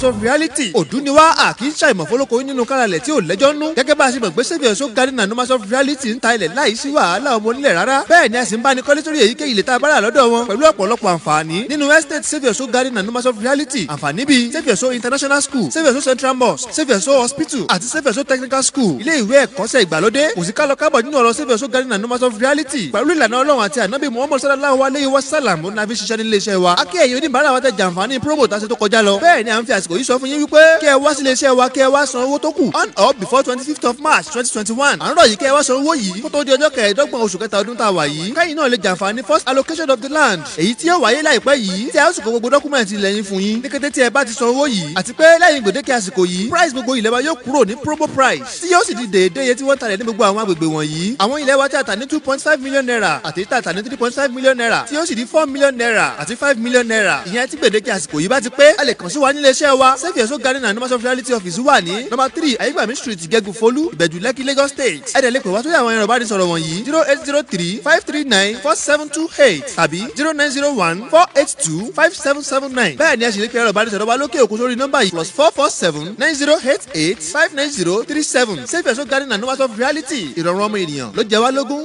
numbers of reality òdúniwá àkì í ṣàìmọ̀ fọlọ́kọ nínú káralẹ̀ tí ò lẹ́jọ́ nú gẹ́gẹ́ bá a ṣe mọ̀ pé Saviour So Garden and numbers of reality ń ta ilẹ̀ láì sí wàhálà ọmọ onílẹ̀ rárá bẹ́ẹ̀ ni a sì ń bá ní kọ́lé sórí èyíkéyìí ilẹ̀ tá a bá rà lọ́dọ̀ wọn pẹ̀lú ọ̀pọ̀lọpọ̀ àǹfààní nínú estate Saviour So Garden and numbers of reality àǹfààní bíi Saviour So International School Saviour So Central Mosque Saviour So Hospital àti Saviour So Technical School ilé ìwé ẹ̀kọ́ṣẹ́ ìgbàlódé kò sí kálọ kábọ̀ nínú ọ̀rọ̀ Saviour So Garden and numbers of reality pẹ̀lú ìlànà Ọlọ́run àti ànábì Muhammad sallallahu alayhi wa sallam ó nàbí ṣiṣẹ́ nílé iṣẹ́ wa akẹ́yìn oníbàárà wa tẹ jàǹfààní promo tá a ṣe tó kọjá lọ bẹ́ẹ̀ ni à ń fi àsìkò yìí sọ fún yín wípé kí ẹ wá sílé iṣẹ́ wa kí ẹ wá san owó tó kù on or before 25th of March 2021 à ń rọ̀ yìí kí ẹ wá san owó yìí kó tó di ọjọ́ kẹẹ̀ẹ́dọ́gbọ̀n oṣù kẹta ọdún tá a wà yìí kẹ́yìn náà lè jàǹfààní first allocation of the land èyí tí yóò wáyé láìpẹ́ yìí tí a ó sì kó gbogbo dọ́kúmẹ̀ntì ilẹ̀ yín fún yín ní kété tí ẹ bá ti san owó yìí àti pé lẹ́yìn gbèdéke àsìkò yìí price gbogbo ilẹ̀ wa yóò kúrò ní promo price tí yóò sì di déédéé iye tí wọ́n talẹ̀ ní gbogbo àwọn agbègbè wọ̀nyí àwọn ilẹ̀ wa tí a tà ní 2.5 million naira àti tí a tà ní 3.5 million naira tí yóò sì di 4 million naira àti 5 million naira ìyẹn tí gbèdéke àsìkò yìí bá ti pé a lè kàn sí wa nílé iṣẹ́ wa Saviour So Garden and numbers of reality office wà ní number 3 Ayégbàmí street Ìgẹ̀gù Folú Ìbẹ̀jú Lẹ́kì Lagos State ẹ̀dẹ̀ lè pè wá sórí àwọn ẹ̀rọ ìbánisọ̀rọ̀ wọ̀nyí 0803 539 4728 tàbí 0901 482 5779 bẹ́ẹ̀ ni ẹ sì lè pe ẹ̀rọ ìbánisọ̀rọ̀ wa lókè òkun sórí nọ́mbà yìí +447 9088 59037 Saviour So Garden and numbers of reality ìrọ̀rùn ọmọ ènìyàn ló jẹ wá lógún.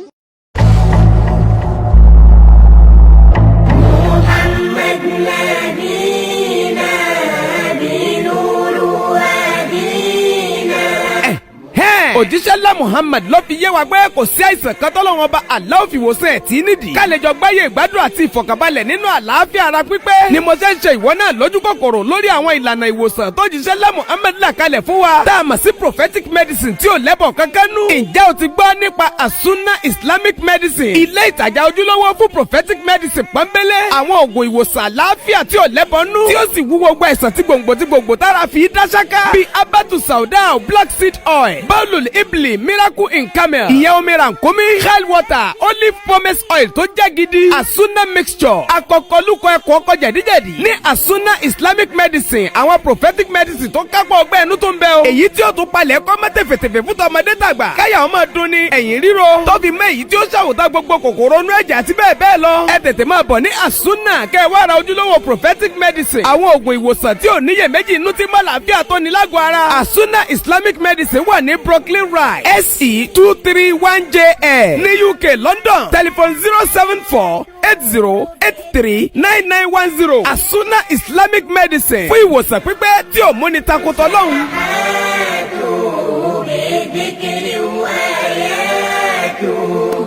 òjíṣẹ́ ńlá Muhammad ló fi yé wa pé kò sí àìsàn kan tọ́lọ́run ọba Allah fi wòsàn ẹ̀ tí nídìí. ká lè jọ gbáyé ìgbádùn àti ìfọ̀kànbalẹ̀ nínú àlàáfíà ara pípé. ni mo ṣe ń ṣe ìwọ náà lójú kòkòrò lórí àwọn ìlànà ìwòsàn tó jíṣẹ́ ńlá Muhammad là kalẹ̀ fún wa. tá a mọ̀ sí prophetic medicine tí ò lẹ́bọ̀ kankan nú. ǹjẹ́ o ti gbọ́ nípa As-Sunnah Islamic Medicine? ilé ìtajà ojúlówó fún prophetic medicine pọ́nbélé. àwọn òògùn ìwòsàn àlàáfíà tí ò lẹ́bọ̀ nú. tí ó sì wú gbogbo àìsàn tí gbòǹgbò tára fi dá ṣáká. bíi abatu sauda black seed oil bawlul ibli miracle in camel ìyẹn omi rànkómi hell water olive pomace oil tó jẹ́ gidi As-Sunnah mixture akọkọlùkọ ẹ̀kọ́ ọkọ jẹ̀díjẹ̀dí ní As-Sunnah Islamic Medicine àwọn prophetic medicine tó kápọ̀ ọgbẹ́ ẹnu tó ń bẹ o èyí tí ó tún palẹ̀ kọ́ mọ́ tẹ̀fẹ̀tẹ̀fẹ̀ fún tọmọdé tàgbà káyà ọmọ dun ni ẹ̀yìn ríro tó fi mọ́ èyí tí ó ṣàwòtá gbogbo kòkòrò inú ẹ̀jẹ̀ àti bẹ́ẹ̀ bẹ́ẹ̀ lọ ẹ tètè máa bọ̀ ní As-Sunnah kẹ́ ẹ wá ra ojúlówó prophetic medicine àwọn oògùn ìwòsàn tí ò níyèméjì inú tí mọ́ làáfíà tó ní lágọ̀ọ́ ara As-Sunnah Islamic Medicine wà ní Brooklyn Ride SE231JL ní UK London telephone 07480839910 As-Sunnah Islamic Medicine fún ìwòsàn pípẹ́ tí ò múni takotọ lọ́hùn.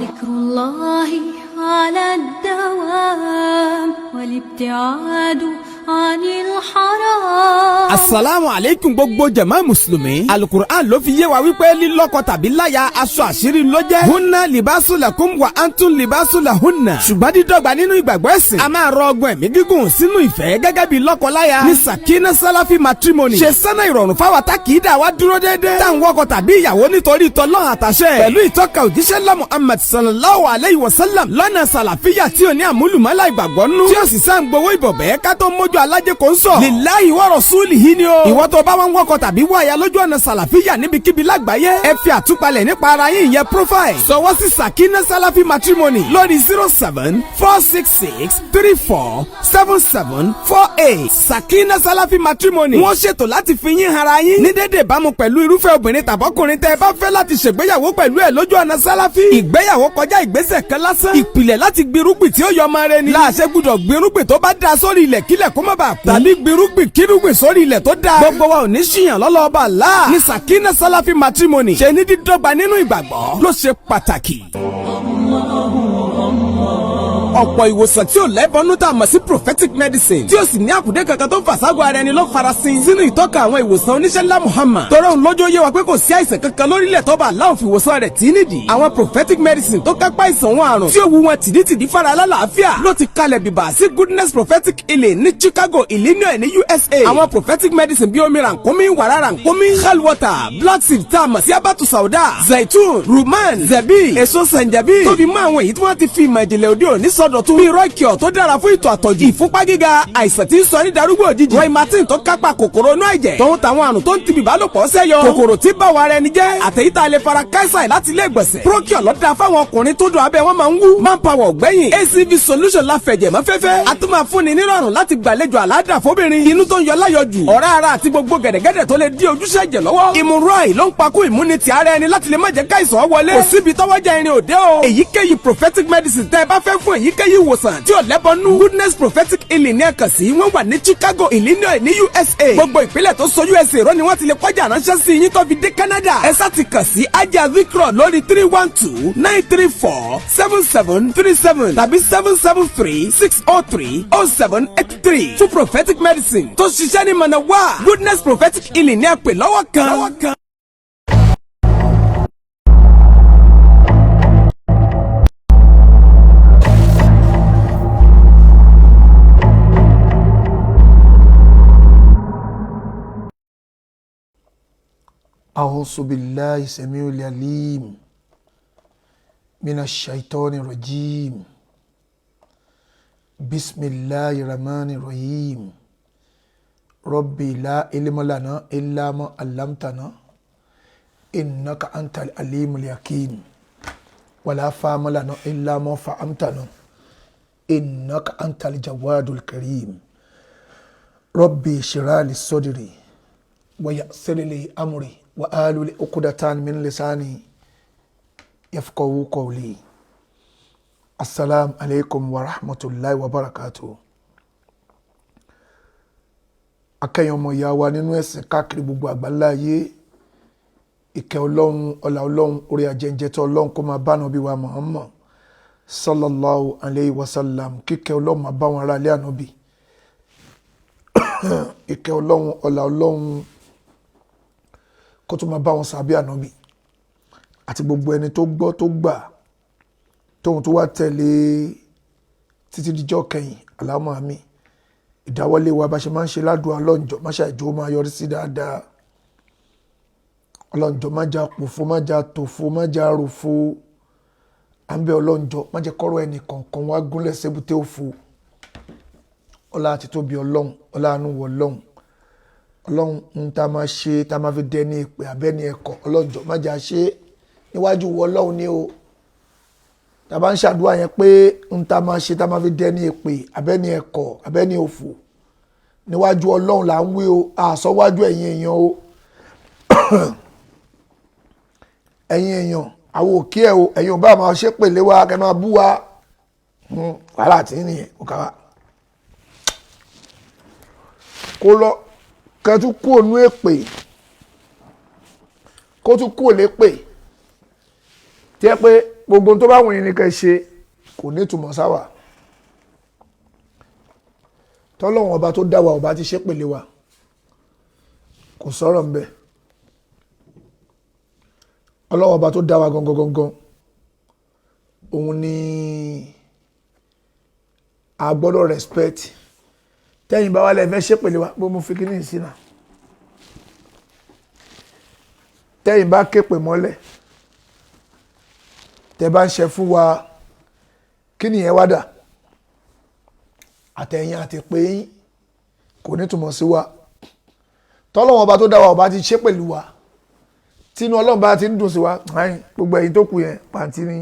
Dhikrullahi ala ad-dawam wal-ibti'adu anil haram. Asalaamu aleykum gbogbo jama Mùsùlùmí. Alukur'an ló fi yé wa wípé lílọ́kọ tàbí láya aṣọ àṣírí ló jẹ́. Hunna libasu lakum wa antum libasu lahunna. Ṣùgbọ́n dídọ́gba nínú ìgbàgbọ́ ẹ̀sìn. A máa rọ ọgbọ́n ẹ̀mí gígùn sínú ìfẹ́ gẹ́gẹ́ bí lọ́kọ-láya. Ní Sakina Salafi matrimony. Ṣe sẹ́nà ìrọ̀rùn fáwa tá kì í dà wá dúró déédéé. Tá à ń wọkọ tàbí ìyàwó nítorí tọ́lọ́ àtàṣẹ. Pẹ̀lú ìtọ́ka òjíṣẹ́ ńlá Muhammad sallallahu alayhi wa sallam. Lọ́nà sàlàfíyà tí ò ní àmúlùmọ́lá ìgbàgbọ́ nú. Tí ó sì sá ń gbowó ìbọ̀bẹ́ ká tó mójú alájẹ kò ń sọ. Lillahi wa rasulihi ni o. Ìwọ tó bá wọn wọkọ̀ tàbí wáyà lójú ọ̀nà sàlàfíyà níbikíbi lágbàáyé. ẹ fi àtúpalẹ̀ nípa ara yín ìyẹn profile. sọwọ́ sí Sakina Salafi matrimony lórí 07466347748. Sakina Salafi matrimony. wọ́n ṣètò láti fi yín hara yín. ní dédé ìbámu pẹ̀lú irúfẹ́ obìnrin tàbọ́kùnrin tẹ́ ẹ bá fẹ́ láti ṣègbéyàwó pẹ̀lú ẹ̀ lójú ọ̀nà Salafi. ìgbéyàwó kọjá ìgbésẹ̀ kan lásán. ìpìlẹ̀ láti gbirúgbìn tí ó yọ ọmọ rẹ ni. láàṣẹ gbúdọ̀ gbirúgbìn tó bá da sórí ilẹ̀ kílẹ̀ kó má bàa kú. tàbí gbirúgbìn kírúgbìn sórí ilẹ̀ tó dáa. gbogbo wa ò ní ṣìyàn lọ́lọ́ọ̀bà láà. ní Sakina Salafi matrimony. ṣe ní dídọ́gba nínú ìgbàgbọ́ ló ṣe pàtàkì. ọ̀pọ̀ ìwòsàn tí ò lẹ́bọnú tá a mọ̀ sí prophetic medicine tí ó sì ní àkùdé kankan tó ń fàságọ́ ara ẹni ló farasin sínú ìtọ́ka àwọn ìwòsàn oníṣẹ́ ńlá Muhammad tọrọ òun lójó yé wa pé kò sí àìsàn kankan lórílẹ̀ tó bá aláwọ̀ fi ìwòsàn rẹ̀ tí nídìí àwọn prophetic medicine tó kápá ìsàn wọn àrùn tí ó wu wọn tìdítìdí fara alálàáfíà ló ti kalẹ̀ bìbà sí Goodness Prophetic Healing ní Chicago Illinois ní USA àwọn prophetic medicine bí omi rànkómi wàrà rànkómi hell water black seed tá a mọ̀ sí abatu sauda zaitun ruman zabi èso sanjabi tó fi mọ́ àwọn èyí tí wọ́n ti fi ìmọ̀ ìjìnlẹ̀ òde òní sọ ìsọdọ̀tun bíi rọ́ìkìọ̀ tó dára fún ìtọ̀ àtọ̀jù ìfúnpá gíga àìsàn tí ń sọ ní darúgbò òjijì rheumatin tó kápá kòkòrò inú ẹ̀jẹ̀ tòun tàwọn àrùn tó ń ti bìbálòpọ̀ ṣẹ́yọ kòkòrò tí bá wa rẹ ni jẹ́ àtẹ̀yítà lè fara káísà láti ilé ìgbọ̀nsẹ̀ procure lọ́dà fáwọn ọkùnrin tó dùn abẹ́ wọn máa ń wú manpower ọ̀gbẹ́yìn acv solution la fẹ̀jẹ̀ mọ́ fẹ́fẹ́ a tún máa fúnni nírọ̀rùn láti gbàlejò àládà fóbìnrin inú tó ń yọ láyọjù ọ̀rá ara àti gbogbo gẹ̀dẹ̀gẹ̀dẹ̀ tó lè dí ojúṣe ẹ̀jẹ̀ lọ́wọ́ ìmúrọ̀ì ló ń pakú ìmúnitì ara ẹni láti lè má jẹ́ káìsàn wọlé kò síbi tọ́wọ́jà irin òde o èyíkéyìí prophetic medicine tẹ́ ẹ bá fẹ́ fún èyíkéyìí ìwòsàn tí ò lẹ́bọnú goodness prophetic healing ní ẹ̀kan sí wọ́n wà ní Chicago Illinois ní USA gbogbo ìpínlẹ̀ tó so USA rọ́ ni wọ́n ti lè kọjá ránṣẹ́ sí yín tó fi dé Canada ẹ sá ti kàn sí ajá vikro lórí 312-934-7737 tàbí 773-603-0783 fún prophetic medicine tó ṣiṣẹ́ ní mọ̀nàwá goodness prophetic healing ní ẹ̀pẹ̀ lọ́wọ́ kan. أعوذ بالله السميع العليم من الشيطان الرجيم بسم الله الرحمن الرحيم ربي لا علم لنا إلا ما علمتنا إنك أنت العليم الحكيم ولا فهم لنا إلا ما فهمتنا إنك أنت الجواد الكريم ربي اشرح لي صدري ويسر لي أمري وآلوا عقدة من لساني يفقهوا قولي السلام عليكم ورحمة الله وبركاته akẹ́yìn ọmọ ìyá wa nínú ẹ̀sìn káàkiri gbogbo àgbáńlá ayé ìkẹ́ ọlọ́run ọlá ọlọ́run orí ajẹ́jẹ́ tó ọlọ́run kó máa bá nàbí wa Muhammad sallallahu alayhi wa sallam kíkẹ́ ọlọ́run máa bá wọn ará ilé ànábì ìkẹ́ ọlọ́run ọlá ọlọ́run kó tó máa bá wọn sàbí ànábì àti gbogbo ẹni tó gbọ́ tó gbà tóhun tó wá tẹ̀lé títí díjọ́ kẹyìn Allahumma àmín ìdáwọ́lé wa bá ṣe máa ń ṣe ládùúgbò ọlọ́njọ́ má ṣàìjó máa yọrí sí dáadáa ọlọ́njọ́ má já pòfo má já tòfo má já ròfo à ń bẹ ọlọ́njọ́ má jẹ́ kọ́rọ̀ ẹnì kọ̀ọ̀kan wá gúnlẹ̀ sébùté òfo ọlá àti tóbi ọlọ́run ọlá àánú wọ ọlọ́run ọlọ́run ń ta máa ṣe ta máa fi dẹni ìpè abẹ́ni ẹ̀kọ́ ọlọ́njọ́ má já ṣe níwájú wọ ọlọ́run ní o ta bá ń ṣàdúrà yẹn pé ń ta máa ṣe ta máa fi dẹni ìpè abẹ́ni ẹ̀kọ́ abẹ́ni òfò níwájú ọlọ́run là ń wí o àsọwájú ẹ̀yin èèyàn o ẹ̀yin èèyàn àwọn òkè ẹ̀ o ẹ̀yin ò bá máa ṣe pèlé wa kẹ́ máa bú wa wàhálà tí nìyẹn kò ká wa kó lọ kẹ́ tún kú ònú èpè kó tún kú òlé pè tí ẹ pé gbogbo tó bá wùn yín ní kẹ́ ṣe kò ní ìtumọ̀ sáwà tọ́lọ́wọ̀n ọba tó dá wa ọba ti ṣe pèlé wa kò sọ̀rọ̀ ńbẹ̀ ọlọ́wọ̀n ọba tó dá wa gangan òun ni a gbọ́dọ̀ respect tẹ́yìn bá wà lẹ́fẹ́ ṣe pèlé wa bó mo fi kí ní ìsìnà tẹ́yìn bá képe mọ́lẹ̀ tẹ́ bá ń ṣe fún wa kí nìyẹn wá dà àtẹ̀yìn àti pé yín kò ní túmọ̀ sí wa tọ́lọ́wọ́n ọba tó dá wa ọba ti ṣe pẹ̀lú wa tínú ọlọ́run bá ti ń dùn sí wa gbogbo ẹ̀yin tó kù yẹn pàǹtí ní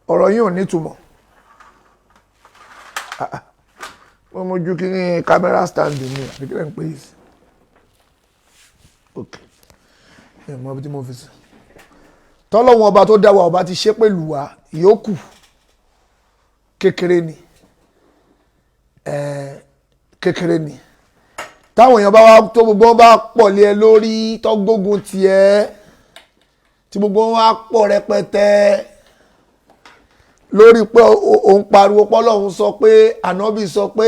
ọ̀rọ̀ yín ò ní túmọ̀ wọ́n mójú kí ní camera stand ní àbíkẹ́rẹ́ ń pè é sí ok ẹ̀ mọ́ bí tí mo fi sí tọ́lọ́wọ́n ọba tó dá wa ọba ti ṣe pẹ̀lú wa ìyókù kékeré ni kékeré ni táwọn èèyàn bá wá tó gbogbo wọn bá pọ̀ lé ẹ lórí tó gbógun tiẹ̀ tí gbogbo wọn wá pọ̀ rẹpẹtẹ lórí pé òun pariwo pọ́lọ́hún sọ pé ànábì sọ pé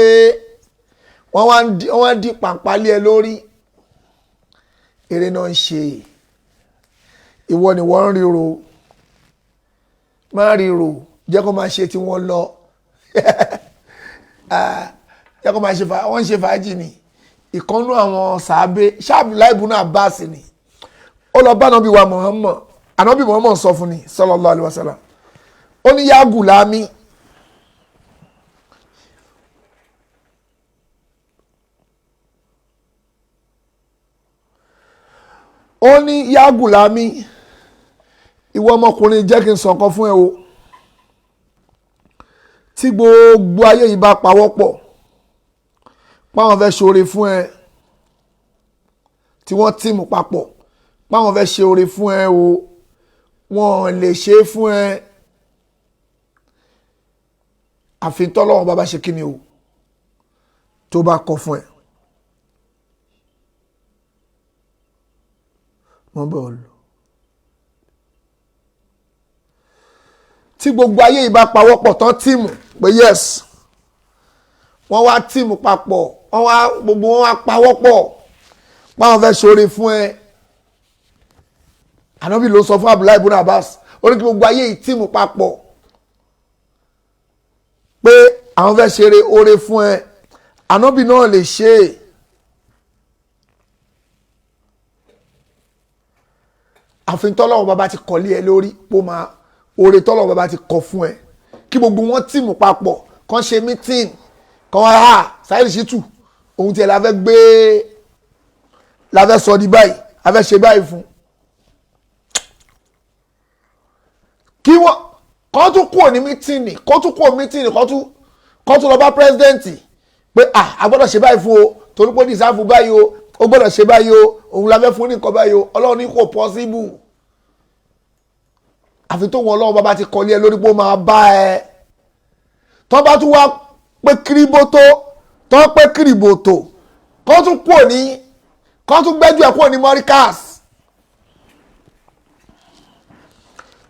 wọ́n wá ń di pàǹpá lé ẹ lórí eré náà ń ṣe ìwọ ni wọ́n ń ríro má ríro jẹ́ kó máa ṣe tí wọ́n lọ jẹ́ kó máa ṣe wọ́n ń ṣe fàájì ni ìkànnú àwọn sàábé ṣáàbù láìbù náà bá sí ni ó lọ bá ànábì wa Muhammad ànábì Muhammad sọ fún ni sallallahu alaihi wasallam ó ní yá gùlámì ó ní yá gùlámì ìwọ ọmọkùnrin jẹ́ kí n sọ̀kan fún ẹ o tí gbogbo ayé yìí bá pawọ́pọ̀ páwọn fẹ́ ṣoore fún ẹ tí wọ́n tìmù papọ̀ páwọn fẹ́ ṣe oore fún ẹ o wọ́n lè ṣe é fún ẹ àfi tọ́lọ́run bá ṣe kíni o tó bá kọ fún ẹ. wọ́n bẹ̀ ọ́ lọ. tí gbogbo ayé yìí bá pawọ́pọ̀ tán tìmù pé yes wọ́n wá tìmù papọ̀ gbogbo wọn wá pawọ́pọ̀ páwọn fẹ́ ṣoore fún ẹ. Ànábì ló sọ fún Abdullahi ibn Abbas ó ní kí gbogbo ayé yìí tìmù papọ̀ pé àwọn fẹ́ ṣeré oore fún ẹ Ànábì náà lè ṣe é. àfin tọ́lọ́run bàbá ti kọ́lé ẹ lórí pó máa oore tọ́lọ́run bàbá ti kọ fún ẹ kí gbogbo wọn tìmù papọ̀ kàn ṣe meeting kàn wá Saheed Shittu ohun tí ẹ la fẹ́ gbé la fẹ́ sọ di báyìí la fẹ́ ṣe báyìí fún kí wọ́n kọ́ tún kúrò ní mítìnì kọ́ tún kúrò mítìnì kọ́ tún lọ bá pírẹ́sidẹ́ǹtì pé a gbọ́dọ̀ ṣe báyìí fún o torí pé dìsáfù báyìí o ó gbọ́dọ̀ ṣe báyìí o òun la fẹ́ fún ní nǹkan báyìí o ọlọ́run ní kò pọ́síbù àfi tó wọn ọlọ́run bàbá ti kọ́lé ẹ lórí pé ó máa bá ẹ tó bá tún wá pé kíríbótó tó pé kíríbótó kọ́ tún kúrò ní kọ́ tún gbẹ́jú ẹ̀ kúrò ní mọ́ríkàs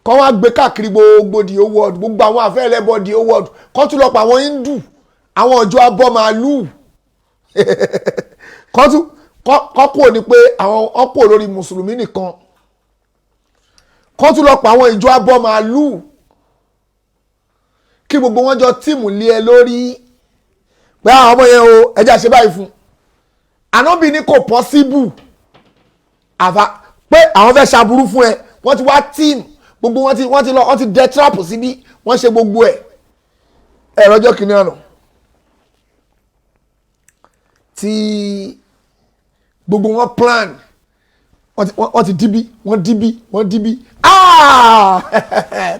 kọ́ wá gbé káàkiri gbogbo the whole world gbogbo àwọn àfẹ́ ẹlẹ́bọ the whole world kọ́ tún lọ pa àwọn Hindu àwọn ọjọ́ abọ́ màálù kọ́ kúrò ní pé àwọn ọ̀pọ̀ lórí mùsùlùmí nìkan kọ́ tún lọ pa àwọn ìjọ abọ́ màálù kí gbogbo wọn jọ tíìmù lé ẹ lórí pé àwọn ọmọ yẹn o ẹja ṣe báyìí fún Ànábì ní kò pọ́síbù àfà pé àwọn fẹ́ ṣàbúrú fún ẹ wọ́n ti wá tíìmù gbogbo wọ́n ti dẹ trap síbí wọ́n ṣe gbogbo ẹ̀ ẹ̀rọ ọjọ́ kìíní àná tí gbogbo wọn plan wọ́n ti dìbí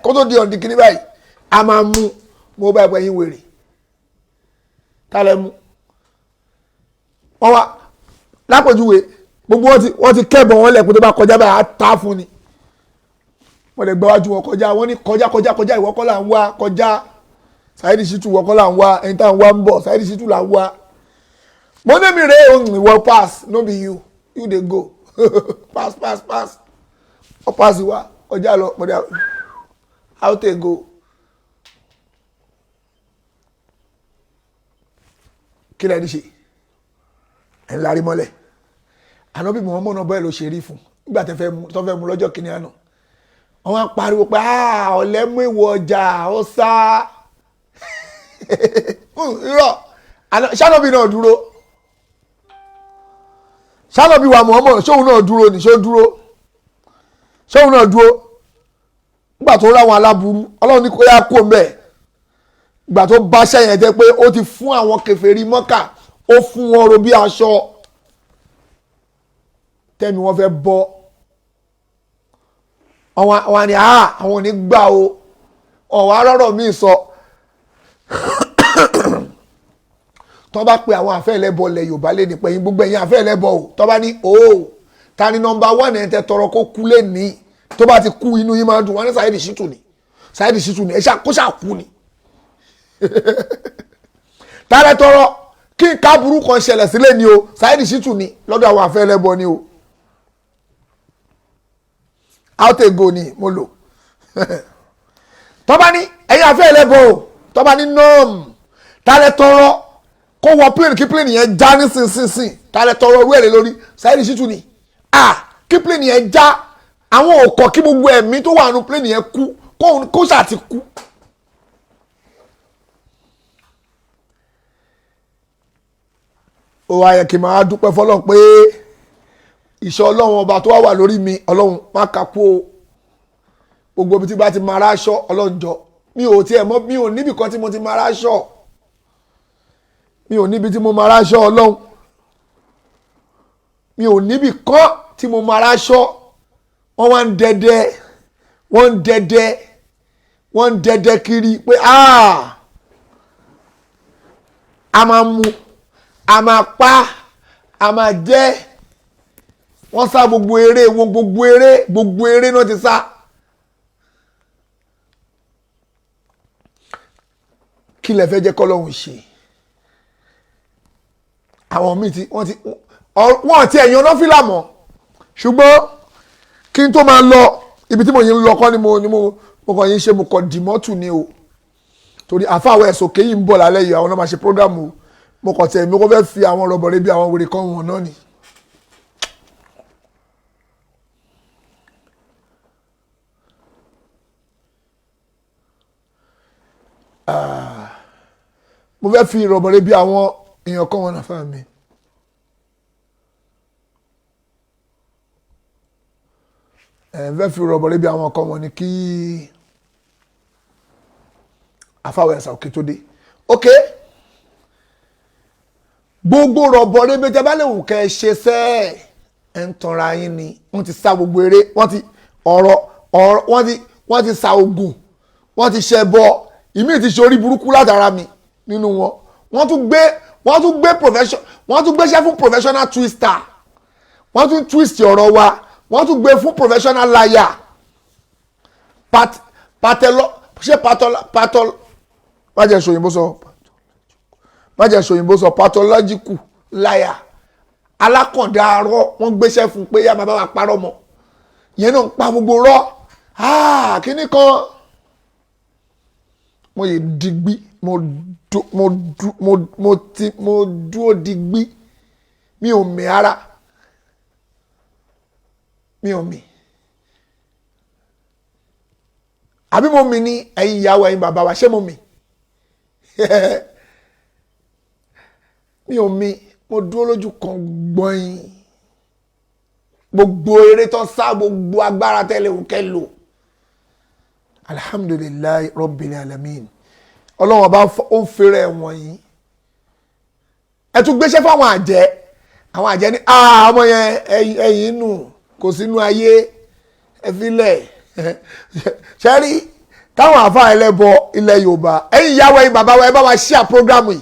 kó tó di ọ̀dì kìíní báyìí a máa mú mo bá ẹ̀pọ̀ yín wèrè tálẹ̀ mú wọ́n wá lápòjúwe gbogbo wọ́n ti kẹ́bọ̀ wọn lẹ̀ pé tó bá kọjá báyìí á ta fún ni wọ́n lè gbáwájú wọn kọjá wọ́n ní kọjá ìwọ́kọ́ là ń wá kọjá Saheed Shittu ìwọ́kọ́ là ń wá ẹni tá à ń wá ń bọ̀ Saheed Shittu là ń wá mo ní mi rèé ohun ìwọ pass no be you dey go pass ọ pass wa kọjá lọ kọjá how to go kí lẹ́ni ṣe ẹ̀ ń larí mọ́lẹ̀ Ànábì Muhammad náà bẹ́ẹ̀ ló ṣe rí fún nígbà tó fẹ́ mú lọ́jọ́ kìíní àná wọ́n á pariwo pé ọ̀lẹ́ mú ìwọ ọjà ó sá irọ́ Ṣànọ́bì náà dúró Ṣànọ́bì wa Muhammad ṣóun náà dúró ní ṣóun náà dúró nígbà tó ráwọn aláburú Ọlọ́run ní kó yá kó mbẹ́ ìgbà tó bá ṣẹ́yìn jẹ́ pé ó ti fún àwọn kèfèrí Mọ́kà ó fún wọn ro bí aṣọ tẹ́mi wọ́n fẹ́ bọ́ àwọn ni àwọn ò ní gbà o ọ̀wọ́ arọ́rọ̀ míì sọ tó bá pe àwọn àfẹ́ ẹlẹ́bọ lẹ̀ Yorùbá lé ní pẹ̀yìn gbogbo ẹ̀yìn àfẹ́ ẹlẹ́bọ o tó bá ní ta ni nọmba 1 ẹ̀ tẹ́ tọrọ kó kú lé ní tó bá ti kú inú yín máa dùn wọ́n ní Saheed Shittu ni kó ṣàkú ni tààrẹ tọrọ kí n ká burú kan ṣẹlẹ̀ sílẹ̀ ni o Saheed Shittu ni lọ́dọ̀ àwọn àfẹ́ ẹlẹ́bọ ni o outego ni mo lò tọ́ba ní ẹ̀yin àfẹ́ ẹlẹ́bọ o tọ́ba ní nọ́ọ̀mù tààrẹ tọrọ kó wọ plane kí plane yẹn já nísinsìnyí tààrẹ tọrọ orú ẹ̀ lé lórí Saheed Shittu ni kí plane yẹn já àwọn òkọ̀ kí gbogbo ẹ̀mí tó wà nù plane yẹn kú kó ṣáà ti kú. ó wá yẹ kí n máa dúpẹ́ fọlọ́run pé ìṣọ́ Ọlọ́run ọba tó wà lórí mi Ọlọ́run má kà kú o gbogbo ibi tí bá ti máa ráṣọ Ọlọ́run jọ mi ò tiẹ̀ mọ̀, mi ò níbi kan tí mo ti máa ráṣọ, mi ò níbi tí mo máa ráṣọ Ọlọ́run, mi ò níbi kan tí mo máa ráṣọ. Wọ́n wá ń dẹdẹ, wọ́n ń dẹdẹ kiri pé a máa mú, a máa pa, a máa jẹ. Wọ́n sá gbogbo eré náà ti sá. Kí lẹ fẹ́ jẹ́ k'Ọlọ́run ṣe? Àwọn míì tí wọ́n ti ẹ̀yàn náà fìlà mọ́, ṣùgbọ́n kí n tó máa lọ ibi tí mo yìí ń lọ kọ́ ni mo kàn yín ṣe, mo kàn dìmọ́tù ni o, torí àfáwọ̀ ẹ̀sọ́ kéyìn ń bọ̀ lálẹ́ yìí, àwọn náà máa ṣe prógrámù o. Mo kàn tẹ̀ mí kó fẹ́ fi àwọn rọ̀bọ̀rẹ́ bí àwọn wèrè kan wọn náà ni. Mo fẹ́ fi rọ̀bọ̀rẹ́ bí àwọn èèyàn kan wọn náà fà mí. Fẹ́ fi rọ̀bọ̀rẹ́ bí àwọn kan wọn ni kí àfáwọ̀ ẹ̀sà òkè tó dé. Ok, gbogbo rọ̀bọ̀rẹ́ bí tẹ́ bá lè wù kẹ́ ẹ ṣe sẹ́ ẹ̀ ń tanra yín ni. Wọ́n ti sa gbogbo eré, wọ́n ti sa oògùn, wọ́n ti ṣẹ bọ, ìmí ti ṣe orí burúkú látara mi nínú wọn. Wọ́n tún gbéṣẹ́ fún professional twister, wọ́n tún twist ọ̀rọ̀ wa, wọ́n tún gbé fún professional liar, pathological liar, alákàndá arọ́. Wọ́n gbéṣẹ́ fún pé yá máa bá wa parọ́ mọ́, yẹn náà ń pa gbogbo rọ́. Kíní kan mo yè digbí, mo dúró digbí, mi ò mì ara, mi ò mì. Àbí mo mì ní ẹ̀yin ìyàwó ẹ̀yin bàbá wa, ṣé mo mì? Mi ò mì, mo dúró lójú kan gbọ̀nyìn. Gbogbo eré tó sá, gbogbo agbára tẹ́lẹ̀ òkè lò. Alhamdulillahi Rabbil Alamin. Ọlọ́run ọba ó ń fẹ́rẹ̀ wọ̀nyí. Ẹ tún gbéṣẹ́ fáwọn àjẹ́. Àwọn àjẹ́ ní ọmọ yẹn ẹ̀yìn nù, kò sínú ayé, ẹ filẹ̀. Ṣẹ́rí táwọn àfáà ẹlẹ́bọ ilẹ̀ Yorùbá, ẹ̀yin ìyàwó ẹ̀yin bàbá wa, ẹ bá wa share program yìí,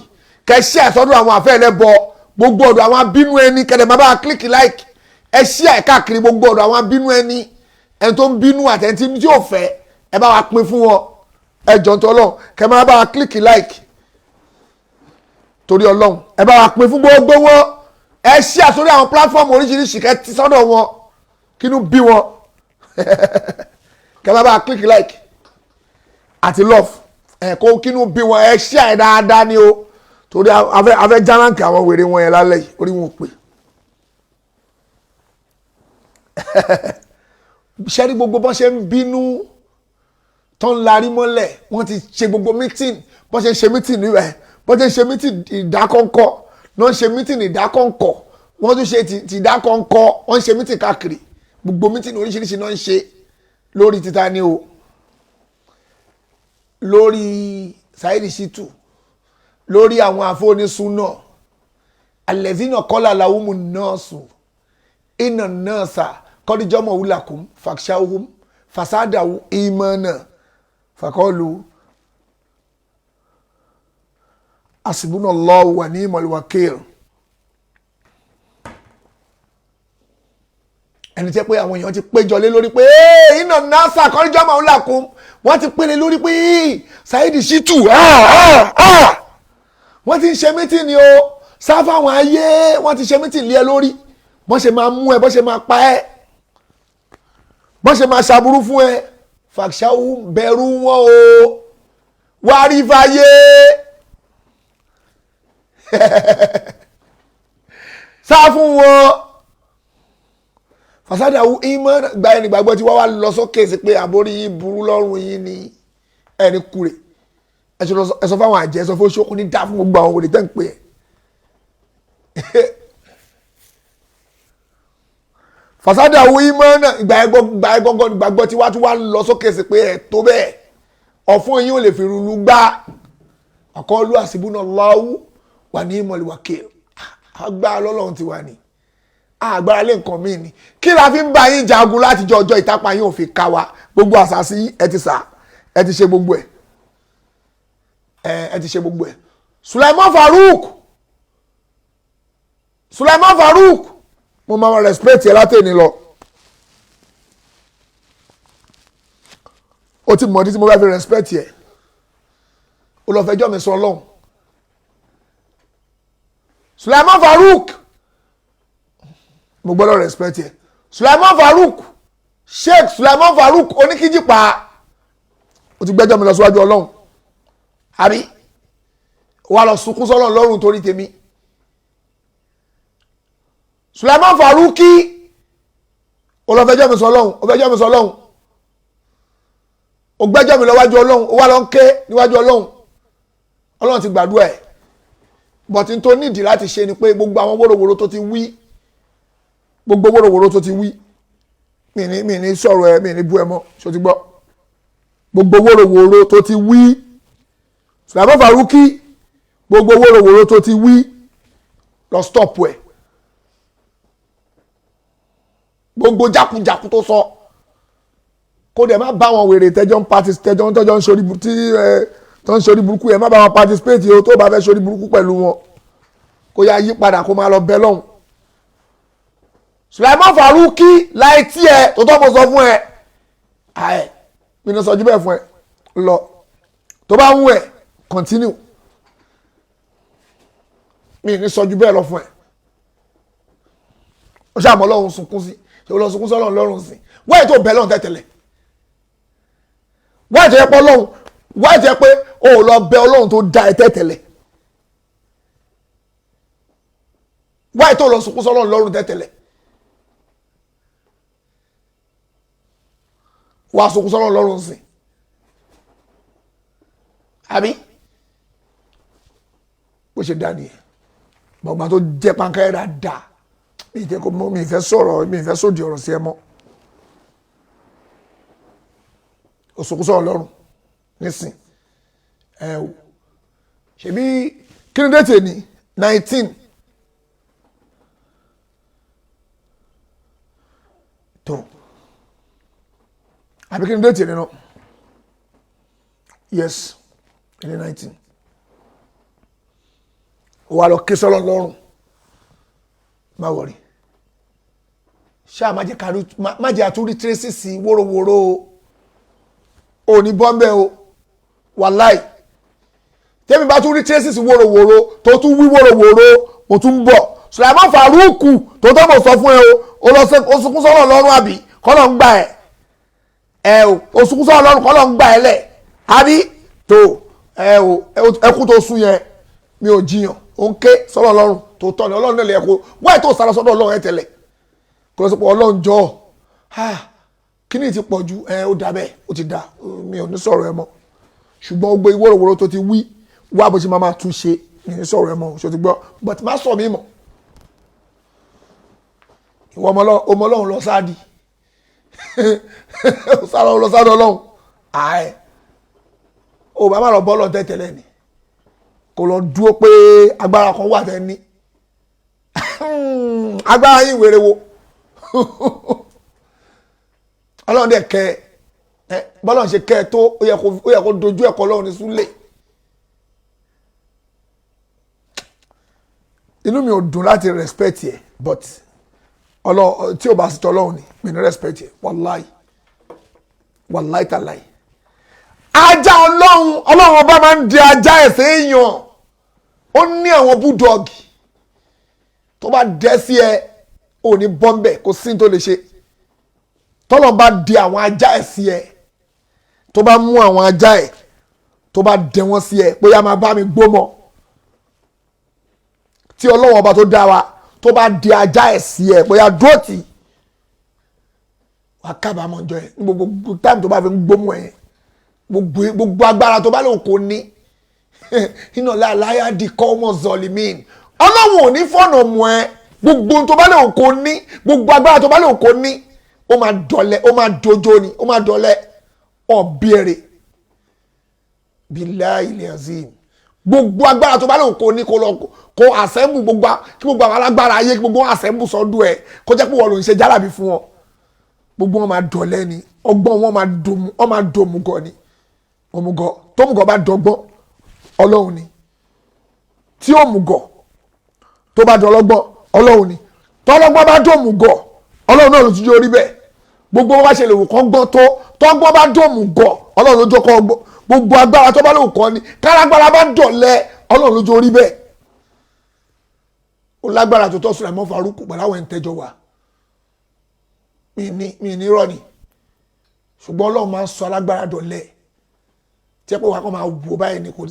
kẹ́ share sọ́dọ̀ àwọn àfáà ẹlẹ́bọ, gbogbo ọ̀dọ̀ àwọn abínú ẹni, kẹ́dẹ̀ máa bá wa click like, ẹ share káàkiri gbogbo ọ̀dọ̀ àwọn abínú ẹni, ẹni tó ń bínú àtẹ̀ntì tí ò fẹ́, ẹ bá wa pín fún wọn. Ẹ jọ̀ọ́ nítorí Ọlọ́run, kẹ́ máa bá wa click like torí Ọlọ́run, ẹ bá wa pín fún gbogbo wọn. Ẹ share sórí àwọn platform oríṣiríṣi, kẹ́ ti sọ́dọ̀ wọn, kínú bí wọn. Kẹ́ máa bá wa click like àti love, kó kínú bí wọn. Ẹ share dáadáa ni o, torí afẹ́ járánkì àwọn wèrè wọn yẹn lálẹ́ yìí, orí wọn ò pè. Ṣẹ́rí gbogbo bọ́n ṣe ń bínú tó ń larí mọ́lẹ̀, wọ́n ti ṣe gbogbo meeting, bọ́n ṣe ń ṣe meeting níbẹ̀, bọ́n ṣe ń ṣe meeting ìdákọ́ńkọ́, wọ́n ń ṣe meeting ìdákọ́ńkọ́, wọ́n tún ṣe ti ìdákọ́ńkọ́, wọ́n ń ṣe meeting káàkiri, gbogbo meeting oríṣiríṣi náà ń ṣe lórí títa ni o, lórí Saheed Shittu, lórí àwọn àfọ́nísúnà, alẹ́zínà kọ́lá làwùmù nọ́ọ̀sù, iná nọ́ọ̀sà kọ́díjọ́mọ̀ wúlàkùn fàkṣáwùm fasádàwù ìmọ̀nà fàkọ́lù hasbunallahu wa ni'mal wakil. Ẹni tẹ́ pé àwọn èèyàn ti péjọ lé lórí pé iná nọ́ọ̀sà kọ́díjọ́mọ̀ wúlàkùn, wọ́n ti pélé lórí pé Saheed Shittu wọ́n ti ń ṣe mítìn ni o, sáfà àwọn ayé wọ́n ti ṣe mítìn lé ẹ lórí, bọ́n ṣe máa mú ẹ, bọ́n ṣe máa pa ẹ́, bọ́n ṣe máa ṣàbúrú fún ẹ. Fàkṣáwù bẹ̀rù wọn o, wá rí fàyè. Sá fún wọn. Fasádàwù ìmọ̀ gba ẹni gbàgbọ́ tí wọ́n wá lọ sókè sí pé àbórí yìí burú lọ́rùn yìí ni ẹni kúrè. Ẹ sọ fáwọn àjẹ́, ẹ sọ fún oṣù ní dá fún gbogbo àwọn òde tẹ́ ń pè é. Fasádàwù ìmọ̀ náà ìgbà ẹgbọ́gbọ́ ìgbàgbọ́ tí wá tún wá lọ sókè sí pé ẹ̀ tó bẹ́ẹ̀, ọ̀fun yín ò lè fi rúlu gbá àkọọ́lù hasbunallahu wa ni'mal wakil agbára lọ́lọ́run ti wà ní agbára lé nǹkan míì ni kí la fi ń bá yín jagun láti jọ ọjọ́ ìtàpá yín ò fi ká wa gbogbo àṣàṣì ẹ ti sà ẹ ti ṣe gbogbo ẹ ti ṣe gbogbo ẹ Sulaiman Farouk mo máa respect ẹ látẹ̀ni lọ ó ti mọ̀ ní tí mo bá fi respect ẹ ó lọ fẹjọ́ mi sọ Ọlọ́run Sulaiman Farouk mo gbọ́dọ̀ respect ẹ Sulaiman Farouk Sheikh Sulaiman Farouk oníkíjìpá ó ti gbẹ́jọ́ mi lọ síwájú Ọlọ́run àbí wà lọ sunkún sọ́lọ́run lọ́rùn torí tèmi Sulaiman Farouki ó lọ fẹjọ́ mi sọ Ọlọ́run ó fẹjọ́ mi sọ Ọlọ́run ó gbẹ́jọ́ mi lọ wájú Ọlọ́run ó wá lọ ń ké níwájú Ọlọ́run Ọlọ́run ti gbàdúrà ẹ̀ bọ̀tí tó nídìí láti ṣe ni pé gbogbo àwọn wóróworó tó ti wí gbogbo wóróworó tó ti wí mi ní sọ̀rọ̀ ẹ mi ní bú ẹ mọ́ ṣó ti gbọ́ gbogbo wóróworó tó ti wí Sulaiman Farouki gbogbo wóróworó tó ti wí lọ stop ẹ gbogbo jákujàku tó sọ kó dẹ̀ má bá wọn wèrè tẹjọ́ ń sori tó ń sori burúkú yẹn má bá wọn participate o tó bá fẹ́ sori burúkú pẹ̀lú wọn kó yá yí padà kó máa lọ bẹ lọ́hùn. Sulaiman Farouki láì tí ẹ tó tọ́ mo sọ fún ẹ àẹ mi ní sọjú bẹ́ẹ̀ fún ẹ lọ tó bá ń wù ẹ continue mi ní sọjú bẹ́ẹ̀ lọ fún ẹ ó ṣàmọ́ Ọlọ́run sunkún sí ṣe lọ sunkún sọ́lọ́run lọ́rùn sí wáyé tó bẹ̀ lọ́run tẹ́tẹ̀lẹ̀ wáyé tó yẹ pé Ọlọ́run wáyé tó yẹ pé o ò lọ bẹ Ọlọ́run tó dá ẹ tẹ́tẹ̀lẹ̀ wáyé tó lọ sunkún sọ́lọ́run lọ́rùn tẹ́tẹ̀lẹ̀ wá sunkún sọ́lọ́run lọ́rùn sí àbí bó ṣe dá nìyẹn gbọ̀ngbà tó jẹ́ pankẹ́rẹ́ dáadáa mi ìfẹ́ kó mi ìfẹ́ sọ̀rọ̀ mi ìfẹ́ sódì ọ̀rọ̀ sí ẹ mọ́ òsùnkú sọ̀rọ̀ lọ́rùn nísìn ẹ o ṣebí kí ni déètì ní 19 tó àbí kí ni déètì ní náà yes ní 19 wà lọ kí sọ́lọ́ lọ́rùn má wọ̀rí ṣáà má jẹ́ àtúrí tracy sí wóróworó o ní bọ́m̀bẹ́ o wàláì tẹ́mi bá tún rí tracy sí wóróworó tó tún wí wóróworó o tún bọ̀ Sulaiman Farouk tó tọ́ mọ̀ sọ fún ẹ o lọ sí osunkún sọ́rọ̀ lọ́rùn àbí kọ́lọ̀ ń gbà ẹ o osunkún sọ́rọ̀ lọ́rùn kọ́lọ̀ ń gbà ẹ lẹ̀ àbí tó ẹ o ẹkú tó sún yẹn mi ò jiyàn ó ń ké sọ́rọ̀ lọ́rùn tó tọ́ ni Ọlọ́run nílẹ̀ ẹ̀kọ́ wáyé tó sára sọ́dọ̀ Ọlọ́run ẹ̀ tẹ̀lẹ̀ kò lọ sí pé Ọlọ́run jọ kí ni ti pọ̀ ju ó dà bẹ́ẹ̀ ó ti dà mi ò ní sọ̀rọ̀ ẹ mọ́ ṣùgbọ́n gbogbo ìwọ́rọ̀wọ́rọ̀ tó ti wí wá bó ṣe máa tún ṣe mi ní sọ̀rọ̀ ẹ mọ́ ṣó ti gbọ́ but má sọ mí mọ́ ìwọ ọmọ Ọlọ́run lọ sáàdì lọ sáàdì Ọlọ́run ààyè ó bá má lọ bọ́ lọ tẹ́tẹ̀lẹ̀ ni kò lọ dúró pé agbára kan wà tẹ́ ní agbára yín wèrè wo Ọlọ́run dẹ̀ kẹ́ ẹ bọ́lọ́run ṣe kẹ́ ẹ tó ó yẹ kó dojú ẹ̀kọ́ Ọlọ́run ní súlẹ̀ inú mi ò dùn láti respect yẹ but Ọlọ́run tí o bá sì tọ́ Ọlọ́run ni mi ní respect yẹ wàláì tàláì ajá Ọlọ́run ọba máa ń di ajá ẹ̀sẹ̀ èèyàn ó ní àwọn búdọ̀gì tó bá dẹ́ sí ẹ ò ní bọ́m̀bẹ̀ kò sí tó lè ṣe tọ́lọ̀ bá di àwọn ajá ẹ̀ sí ẹ tó bá mú àwọn ajá ẹ̀ tó bá dẹ wọ́n sí ẹ bóyá máa bá mi gbómọ tí Ọlọ́run ọba tó dá wa tó bá di ajá ẹ̀ sí ẹ bóyá dúrótì wà kábàámọ̀ jọ ẹ ní gbogbo táìmù tó bá fi ń gbómọ ẹ gbogbo agbára tó bá lòun kò ní iná láyà di kọ́mọ̀ zọlímìn Ọlọ́run ò ní fọ́nà mọ́ ẹ gbogbo tó bá lòun kò ní gbogbo agbára tó bá lòun kò ní ó máa dọ̀lẹ́ ó máa dojo ni ó máa dọ̀lẹ́ ọ̀bẹ̀rẹ̀ billahi azim gbogbo agbára tó bá lóun kò ní kó lọ kó assemble gbogbo kí gbogbo àwọn alágbára ayé kí gbogbo assemble sọ́dọ̀ ẹ̀ kó jẹ́ pé wọ́n ló ń ṣe jálàbí fún wọn gbogbo wọn máa dọ̀lẹ́ ni ọgbọ́n wọn máa dòmùgọ̀ ni òmùgọ̀ tómùgọ̀ bá dọ́gbọ́n ọlọ́run ni tí òmùgọ̀ tó bá dọ́lọ́gbọ́n ọlọ́run ni tọ́lọ́gbọ́n bá dòmùgọ̀ ọlọ́run náà ló ti jẹ́ orí bẹ́ẹ̀ gbogbo wọn bá ṣe lè wò kán gbọ́n tó tọ́gbọ́n bá dòmùgọ̀ ọlọ́run ló jọ kọ́ gbogbo agbára tó bá lè kọ́ ni kálágbára bá dọ̀lẹ́ ọlọ́run ló jẹ́ orí bẹ́ẹ̀ ó lágbára tó tọ́ Sùlàímọ̀ Fárúkù pẹ̀lú àwọn ẹ̀ńtẹ́jọ wa mi ní rọ́ ni ṣùgbọ́n ọlọ́run máa ń sọ alágbára dọ̀lẹ́ tí ẹ pé wàá kọ́ máa wò báyìí ni kò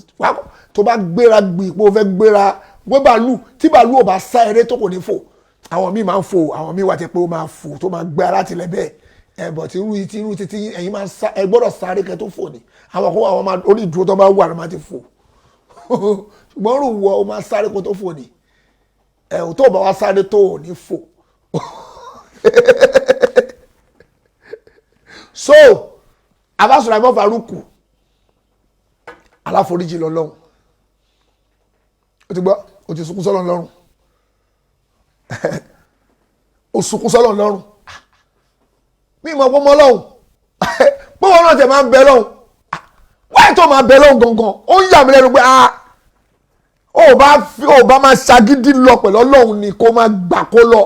tó bá gbéra gbìpò fẹ́ gbéra gbé bàálù tí bàálù ò bá sá eré tó kò ní fò àwọn míì máa ń fò àwọn míì wà tẹ́ pé ó máa fò tó máa gbé ara tilẹ̀ bẹ́ẹ̀ ẹ̀bọ̀ tí irú títí ẹ̀yin máa ń sá ẹ gbọ́dọ̀ sáré kẹ́ tó fò ní àwọn kó àwọn máa orí ìdúró tó bá wà ló máa ti fò ṣùgbọ́n rò wọ ọ máa sáré kó tó fò ní ẹ̀ tó bá wá sáré tó ò ní fò so Àfà Sùlàímọ̀ Fárúkù aláforíjì lọ́lọ́run ó ti gbọ́ ó ti sunkún sọ́lọ́run lọ́rùn ó sunkún sọ́lọ́run lọ́rùn mí mọ̀ pọ́ mọ́ lọ́hùn pé wọn náà tẹ̀ máa ń bẹ lọ́hùn wáyé tó máa bẹ lọ́hùn gangan ó ń yà mí lẹ́nu pé ó bá máa ṣagídí lọ pẹ̀lú Ọlọ́hun ni kó máa gbà kó lọ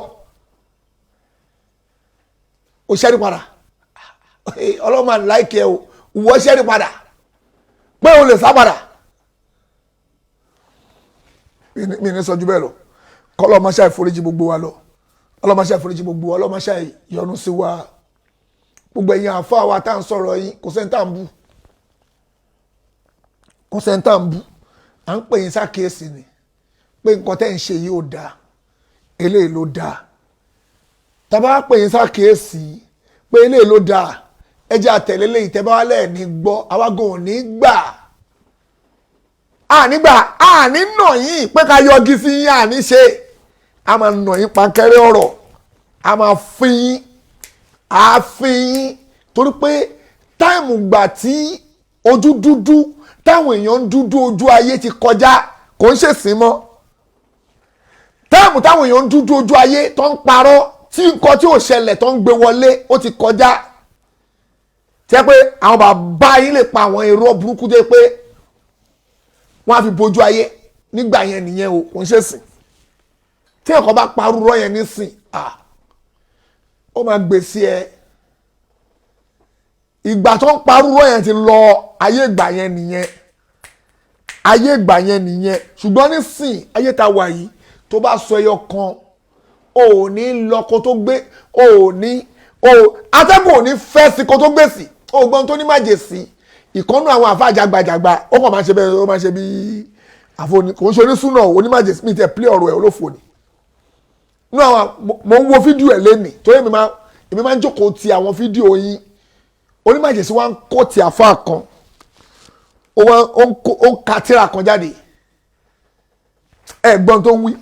ó ṣẹ́rí padà Ọlọ́hun máa láìkẹ́ ẹ̀ o ìwọ ṣẹ́rí padà pé o lè sá padà mi ní sọ ju bẹ́ẹ̀ lọ kọ́ Ọlọ́hun máa ṣe àforíjì gbogbo wa lọ Ọlọ́hun máa ṣe àforíjì gbogbo wa Ọlọ́hun máa ṣe ìyọ́nú sí wa gbogbo ẹ̀yin àfáà wa tá à ń sọ̀rọ̀ yín kò sẹ́ni tá à ń bú kò sẹ́ni tá à ń bú à ń pè yín sákèésì ni pé nǹkan tẹ́ ń ṣe yìí ò dáa eléyìí ló dáa tá bá pè yín sákèésì pé eléyìí ló dáa ẹ jẹ́ àtẹ̀lé léyìí tẹ́ bá wà lẹ́ẹ̀ ní gbọ́ àwágùn ò ní gbà á ní nà yín pé ká yọgi sí yín à ní ṣe a máa nà yín pankẹ́rẹ́ ọ̀rọ̀ a máa fi yín àfihàn torí pé táìmù gbà tí ojú dúdú táwọn èèyàn ń dúdú ojú ayé ti kọjá kò ń ṣèsìn mọ́ táìmù táwọn èèyàn ń dúdú ojú ayé tó ń parọ́ tí nǹkan tí ò ṣẹlẹ̀ tó ń gbé wọlé ó ti kọjá tẹ́ pé àwọn bàbá yín lè pa àwọn irọ́ burúkú dé pé wọ́n á fi bojú ayé nígbà yẹn nìyẹn o kò ń ṣèsìn tí ẹ̀kọ́ bá parú rọ́ yẹn nísìn ó máa gbèsè ẹ ìgbà tó ń parúrọ yẹn ti lọ ayé ìgbà yẹn nìyẹn ṣùgbọ́n nísìn ayé ta wà yìí tó bá sọ ẹyọ kan ò ní lọ kó tó gbé atẹ́gùn ò ní fẹ́ sí kó tó gbé sí ògbọ́n tó ní májèsí ìkọ́nú àwọn àfa àjàgbàjàgbà ó kàn máa ṣe bẹ́ẹ̀ ó máa ṣe bí àfọ̀ní kò ń ṣe onísùnà onímájèsí mi tẹ̀ pílẹ̀ ọ̀rọ̀ ẹ̀ olófò ni mo ń wo fídíò ẹ̀ lẹ́nìí torí èmi máa ń jókòó ti àwọn fídíò yín onímọ̀jẹ̀sí wa ń kó ti àfa kan ó ń ka tírà kan jáde ẹ̀gbọ́n tó ń wí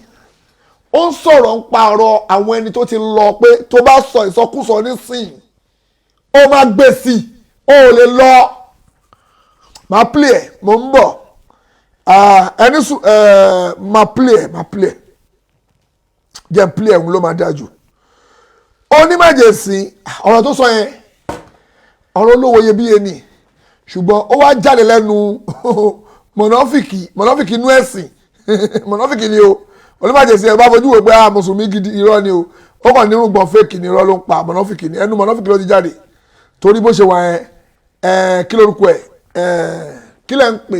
ó ń sọ̀rọ̀ ń pa ọ̀rọ̀ àwọn ẹni tó ti lọ pé tó bá sọ ìsọkúsọ nísìnyí ó máa gbé sí i ó lè lọ máa play ẹ̀ mo ń bọ̀ ẹni sùn máa play ẹ̀ jẹ́ play ẹ̀hún ló máa dájú onímọ̀jẹ̀sí ọ̀rọ̀ tó sọ yẹn ọ̀rọ̀ olówó iyebíye ni ṣùgbọ́n ó wá jáde lẹ́nu mọ̀nàfìkì inú ẹ̀sìn mọ̀nàfìkì ni o onímọ̀jẹ̀sí ẹ̀ bá fojú wò pé mùsùlùmí gidi irọ́ ni o ó kàn nínú gbọ̀n fèkì ni irọ́ ló ń pa mọ̀nàfìkì ni ẹnu mọ̀nàfìkì ló ti jáde torí bó ṣe wà ẹ̀ kí lórúkọ ẹ̀ kí lẹ́ ń pè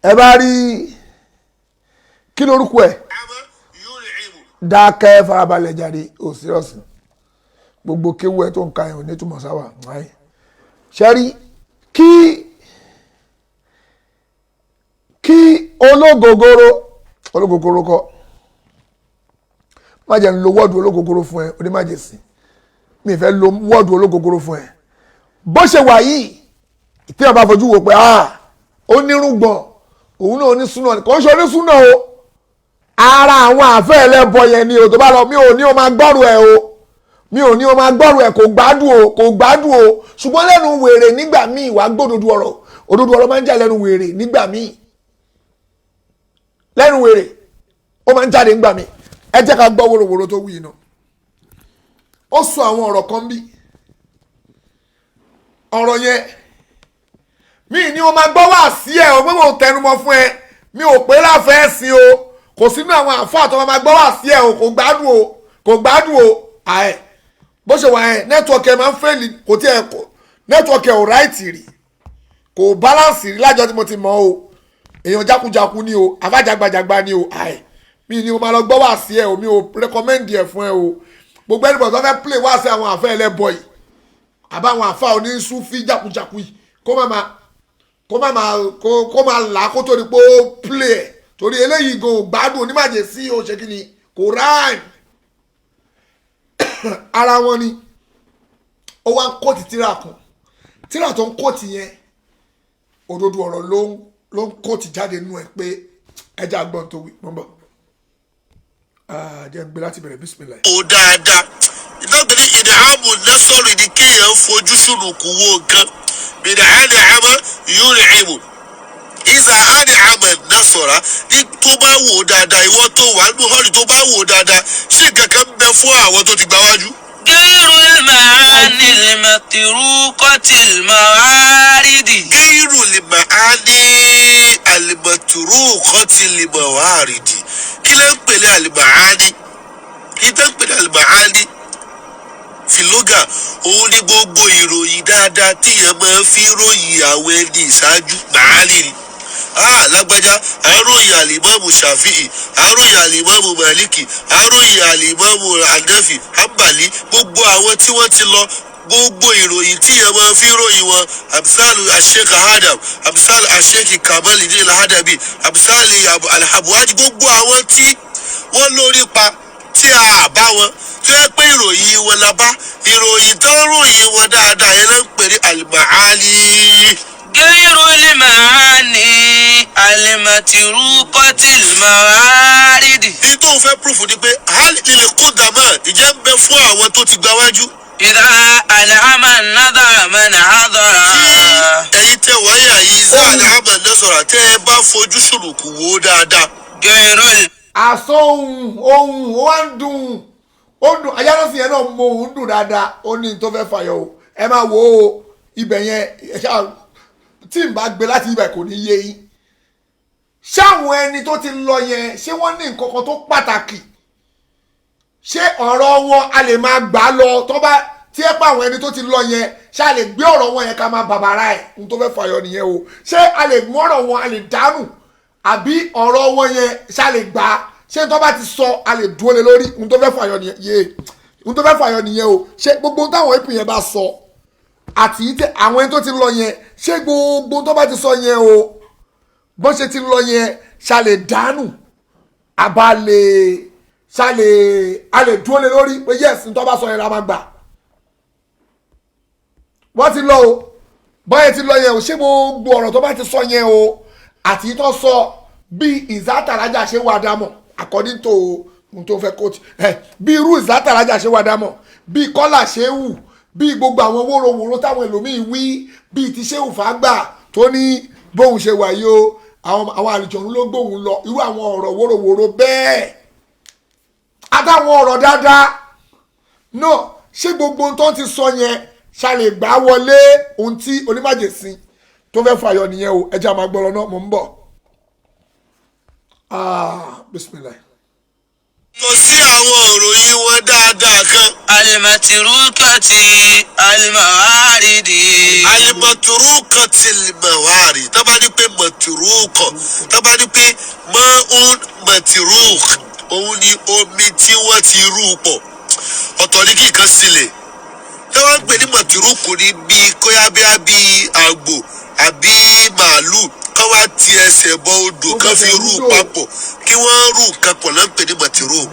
ẹ bá rí kí lórúkọ ẹ̀ dákẹ́ farabalẹ̀ jáde ò sírọ̀sì gbogbo kéwú ẹ tó ń ka ẹ̀ ò ní túmọ̀ sáwà ṣẹ́rí kí ológogoro kọ́ má jẹ́ ń lo wọ́ọ̀dù ológogoro fún ẹ onímájèsí mi fẹ́ lo wọ́ọ̀dù ológogoro fún ẹ bó ṣe wà yìí tí a bá fojú wò pé ó nírùngbọ̀n òun náà onísúná kò ń ṣe onísúná o ara àwọn àfẹ́ ẹlẹ́bọ yẹn ni o tó bá lọ mi ò ní o máa gbọ́rù ẹ̀ o mi ò ní o máa gbọ́rọ̀ ẹ̀ kò gbádùn o ṣùgbọ́n lẹ́nu wèrè nígbà míì wàá gbódodo ọ̀rọ̀ òdodo ọ̀rọ̀ máa ń jà lẹ́nu wèrè nígbà míì lẹ́nu wèrè ó máa ń jáde nígbà míì ẹ jẹ́ ká gbọ́ wòròwòrò tó wí iná ó sọ àwọn ọ̀rọ̀ kan bí ọ̀rọ̀ yẹn mi ní o máa gbọ́ wá sí ẹ̀ o pé mo tẹnumọ́ fún ẹ mi ò pé láfẹ́ ẹ̀sìn o kò sínú àwọn àfáà tó máa gbọ́ wá sí ẹ̀ o kò gbádùn o àẹ̀ bó ṣe wà ẹ̀ nẹ́tíwọ̀kì ẹ̀ máa ń fẹ́ẹ̀lì kò tí ẹ̀ kò nẹ́tíwọ̀kì ẹ̀ ò ráìtì rí kò báláǹsì rí lájọ́ tí mo ti mọ̀ o èèyàn jákujáku ni o àfájàgbàjàgbà ni o àẹ̀ mi ní o máa lọ gbọ́ wá sí ẹ̀ o mi ò rẹ́kọ́mẹ́ǹdì ẹ̀ fún ẹ o gbogbo ẹnìbọ̀ tó fẹ́ play wá sí àwọn àfẹ́ ẹlẹ́bọ̀ yìí àbáwọn àfáà oníṣúfì jákujáku yìí kó máa là kó tó di pé ó play ẹ̀ torí eléyìí gan gbádùn onímàjè sí o ṣe kí ni kò ráìm ara wọn ni ó wá ń kóòtì tíra tó ń kóòtì yẹn òdodo ọ̀rọ̀ ló ń kóòtì jáde nínú ẹ̀ pé ẹja gbọ́n tó wí mọ́ jẹ́ ń gbé láti bẹ̀rẹ̀ bísímìlà. ó dáadáa ìtọ́gbìn ní ìdààmú nẹ́sọ̀rọ̀ ìdí kéèyàn fojú sùnùkù wo nǹkan bìdà àdì àmọ́ yóò rìn ìmù ìzà àdì àmọ́ nẹ́sọ̀rọ̀ ní tó bá wò ó dáadáa ìwọ tó wà nínú họ́ọ̀lì tó bá wò ó dáadáa ṣé kankan ń bẹ fún àwọn tó ti gbà wájú. غير المعاني المتروكة الموارد غير المعاني المتروكة الموارد kí ló ń pèlè àlìmàáni kí ló ń pèlè àlìmàáni fìlógà òun ní gbogbo ìròyìn dáadáa tíyẹn máa fi ròyìn àwọn ẹni ìṣáájú màálì ni lágbájá àròyìn àlìmọ́mù ṣàfihì àròyìn àlìmọ́mù màlíkì àròyìn àlìmọ́mù ànáfì àbàlí gbogbo àwọn tí wọ́n ti lọ gbogbo ìròyìn tí yẹn máa fi ròyìn wọn amsalu asheik ahadam amsalu asheik kamali ní alhadabi amsali alhabuwaji gbogbo àwọn tí wọ́n lórí pa tí a bá wọn tí wọ́n pé ìròyìn wọn la bá ìròyìn tó ń ròyìn wọn dáadáa yẹn ló ń pè ní alimaali. غير المعاني المتروكة الموارد. ní tó ń fẹ́ púrúfù ni pé hali ilẹ̀ kó dàmọ́ ìjẹ́ ń bẹ fún àwọn tó ti gbà wájú. إذا ألهم النظر من حضر. tí ẹ̀yin tẹ wáyà yìí záàlì ahmed nẹ́sọ̀rọ̀ tẹ́ ẹ bá fojú sùnùkù wò ó dáadáa. غير àsọ ohun ó wá ń dùn ó dùn ayárọ́sìn yẹn náà mọ òun dùn dáadáa ó ní tó fẹ́ fàyọ o ẹ máa wo ibẹ̀ yẹn tí n bá gbé láti ibẹ̀ kò ní yé yín ṣáwọn ẹni tó ti lọ yẹn ṣé wọ́n ní nǹkan kan tó pàtàkì ṣé ọ̀rọ̀ wọn a lè máa gbà lọ tó bá tí ẹ pa àwọn ẹni tó ti lọ yẹn ṣé a lè gbé ọ̀rọ̀ wọn yẹn ká máa bàbàrà ẹ̀ n tó fẹ́ fàyọ nìyẹn o ṣé a lè mú ọ̀rọ̀ wọn a lè dànù àbí ọ̀rọ̀ wọn yẹn ṣé a lè gbà á ṣé tó bá ti sọ a lè dúró lé lórí n tó fẹ́ fàyọ nìyẹn yé n tó fẹ́ fàyọ nìyẹn o ṣé gbogbo táwọn èpì yẹn bá sọ àti àwọn ẹni tó ti lọ yẹn ṣé gbogbo tó bá ti sọ yẹn o bó ṣe ti lọ yẹn ṣá lè dànù àbá lè ṣá lè a lè dúró lé lórí pé yes n tó bá sọ yẹn la máa gbà wọ́n ti lọ o bọ́yẹ̀ ti lọ yẹn o ṣé gbogbo ọ̀rọ̀ tó bá ti sọ yẹn o àti tó sọ bí ìzátàrájà ṣe wà dámọ̀ according to ohun tó fẹ́ kóòtù bí irú ìzátàrájà ṣe wà dámọ̀ bí kọ́là ṣe wù bí gbogbo àwọn wóróworó táwọn ẹlòmíín wí bí ti ṣéwù fàgbà tó ní bóun ṣe wà yìí o àwọn àlùjọ̀nù ló gbóhùn lọ irú àwọn ọ̀rọ̀ wóróworó bẹ́ẹ̀ àtàwọn ọ̀rọ̀ dáadáa náà ṣé gbogbo ohun tó ti sọ yẹn ṣàlè gbà wọlé ohun tí onímàjèsín tó fẹ́ fàyọ nìyẹn o ẹja máa gbọ́ lọ náà mò ń bọ̀ bismillah. lọ sí àwọn òròyìn wọn dáadáa kan. المتروكة الموارد. alimaturukati mawari tábà ní pé maturukọ tábà ní pé maun maturuk òun ni omi tí wọ́n ti rú pọ̀ ọ̀tọ̀ ní kí nǹkan sílẹ̀ tábà ń pè ní maturuku ní bíi kóyábíà bíi àgbò àbí màálù kán wá ti ẹsẹ̀ bọ odò kán fi rú papọ̀ kí wọ́n rú nǹkan pọ̀ ló ń pè ní maturuk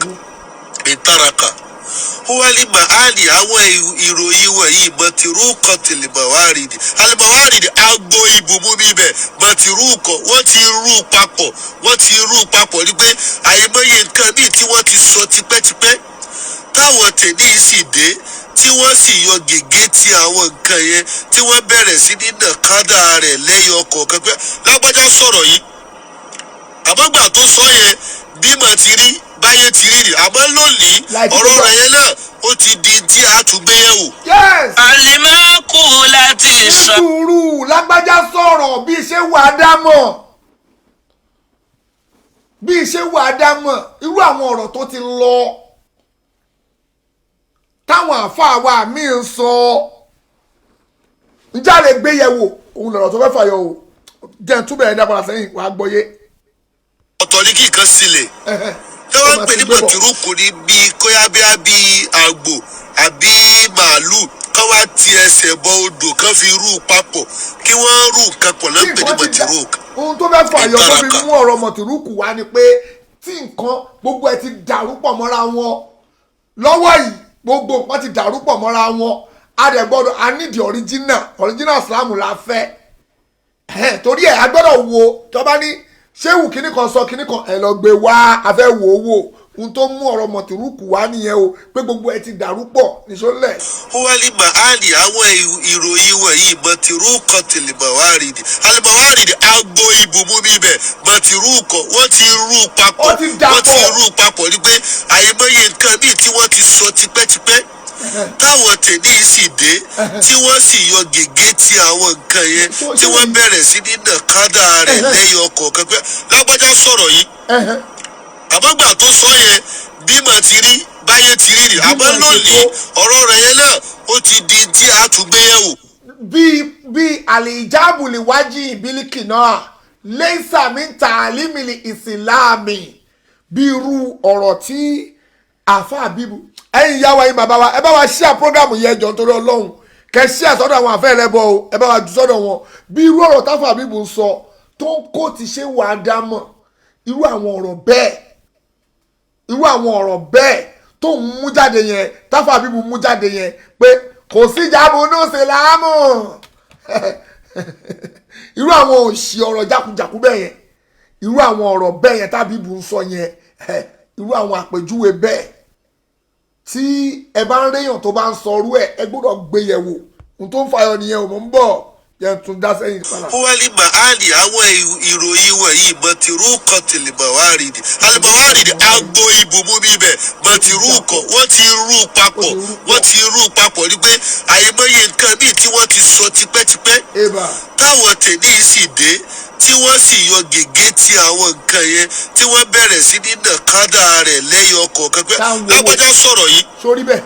ìtaraka wọ́n màálì àwọn ìròyìn wọ̀nyí mọ̀tìrúkọ̀ tìlìmọ̀wárìdì alìmọ̀wárìdì agbo ibùmú níbẹ̀ mọ̀tìrúkọ̀ wọ́n ti rú papọ̀ ní pé àìmọye nǹkan bíi tí wọ́n ti sọ tipẹ́tipẹ́ táwọn tèmi sì dé tí wọ́n sì yọ gègé ti àwọn nǹkan yẹn tí wọ́n bẹ̀rẹ̀ sí ní nàkádà rẹ̀ lẹ́yìn ọkọ̀ kan pé lágbájá sọ̀rọ̀ yìí àmọ́gbà tó sọ yẹn bímọ ti rí báyé ti rí rí àmọ́ lónìí ọ̀rọ̀ rẹ̀ yẹn náà ó ti di tí a tún gbé yẹ̀wò. alimaku láti sọ. sùúrù lágbájá sọ̀rọ̀ bí ṣe wà á dámọ̀ bí ṣe wà á dámọ̀ irú àwọn ọ̀rọ̀ tó ti lọ táwọn àáfàá wa míì ń sọ njẹ́ lè gbé yẹ̀wò òun lọ̀rọ̀ tó fẹ́ fàyọ̀ o jẹ́ túbẹ̀ ẹ̀ dábàrà sẹ́yìn wàá gbọ́yé. ọ̀tọ̀ ní kí nǹkan sílẹ̀ tí wọ́n ń pè ní mọ̀tìrúkù ní bíi kóyábíà bíi àgbò àbí màálù kán wá ti ẹsẹ̀ bọ odò kán fi rú papọ̀ kí wọ́n rú nǹkan pọ̀ náà ń pè ní mọ̀tìrúkù. ohun tó fẹ́ fàyọ̀ tó fi mú ọ̀rọ̀ mọ̀tìrúkù wá ni pé tí nǹkan gbogbo ẹ̀ ti dàrú pọ̀ mọ́ra wọn lọ́wọ́ yìí gbogbo nǹkan ti dàrú pọ̀ mọ́ra wọn a dẹ̀ gbọ́dọ̀ a nídìí original Islam la fẹ́ torí ẹ̀ a gbọ́dọ̀ wo tó bá ní ṣéwù kínní kan sọ kínní kan ẹ lọ gbé wá afẹ́ wò ó wò ohun tó mú ọ̀rọ̀ mọ̀tìrúkù wá nìyẹn o pé gbogbo ẹ ti dàrú pọ̀ níṣólẹ̀. ó wá ní màálì àwọn ìròyìn wọ̀nyí mọ̀tìrúkọ tìlìmọ̀wárìdì alìmọ̀wárìdì agbo ibùmú níbẹ̀ mọ̀tìrúkọ wọ́n ti rú papọ̀ ní pé àyèmọ́yé nǹkan míì tí wọ́n ti sọ tipẹ́tipẹ́ táwọn tèmi sì dé tí wọ́n sì yọ gègé ti àwọn nǹkan yẹn tí wọ́n bẹ̀rẹ̀ sí ní nàkádà rẹ̀ lẹ́yìn ọkọ̀ kan pé lágbájá sọ̀rọ̀ yìí àmọ́gbà tó sọ yẹn bímọ ti rí báyé ti rí rí àmọ́ lónìí ọ̀rọ̀ rẹ̀ yẹn náà ó ti di tí a tún gbé yẹ̀wò. bí àlìjáàbù lè wájú ìbílíkì náà lẹ́sàmí tààlímìlì ìsìláàmì bí irú ọ̀rọ̀ tí àáfàá bíbu ẹ̀yin ìyá wa yín bàbá wa ẹ bá wa ṣíà prógrámù yẹn jọ nítorí Ọlọ́run kẹ ṣíà sọ́dọ̀ àwọn àfẹ́ ẹlẹ́bọ o ẹ bá wa jù sọ́dọ̀ wọn bí irú ọ̀rọ̀ táfà bíbu ń sọ tó ń kó ti ṣe wà á dámọ̀ irú àwọn ọ̀rọ̀ bẹ́ẹ̀ tó ń mú jáde yẹn táfà bíbu mú jáde yẹn pé kò sí jábùnú sílámù irú àwọn òṣì ọ̀rọ̀ jákujàku bẹ́ẹ̀ yẹn irú àwọn ọ̀rọ̀ bẹ́ẹ̀ yẹn tábí bíbu ń sọ yẹn irú àwọn àpèjúwe bẹ́ẹ̀ tí ẹ bá ń réyàn tó bá ń sọ orú ẹ gbọ́dọ̀ gbé yẹ̀wò ohun tó ń fàyọ nìyẹn ò mọ̀ ń bọ̀ yẹn tún dá sẹ́yìn padà. ó wá ní màálì àwọn ìròyìn wọ̀nyí mọ̀tìrúkọ tìlìmọ̀wárìdì alìmọ̀wárìdì agbo ibùmú níbẹ̀ mọ̀tìrúkọ wọ́n ti rú papọ̀ ní pé àyèmọ́yé nǹkan míì tí wọ́n ti sọ tipẹ́tipẹ́ táwọn tèmi sì dé tí wọ́n sì yọ gègé ti àwọn nǹkan yẹn tí wọ́n bẹ̀rẹ̀ sí ní nàkádà rẹ̀ lẹ́yìn ọkọ̀ kan pé lágbájá sọ̀rọ̀ yìí sórí bẹ́ẹ̀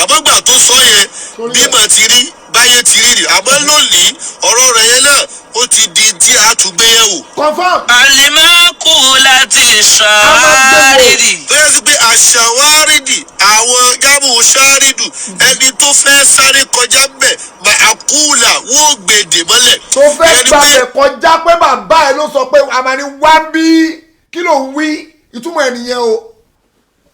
àmọ́gbà tó sọ yẹn bímọ ti rí báyé ti rí rí àmọ́ lónìí ọ̀rọ̀ rẹ̀ yẹn náà ó ti di tí a tún gbé yẹ̀wò. confam. alimaku láti ṣàárìdì. tó yẹ sí pé àṣàwárìdì àwọn gábù ṣáárìdù ẹni tó fẹ́ sáré kọjá bẹ̀ màkúùlà wọ́n gbèdè mọ́lẹ̀. tó fẹ́ gbàgbẹ́ kọjá pé bàbá ẹ ló sọ pé àmàní wá ń bí kí ló ń wí ìtumọ̀ ẹ̀ nìyẹn o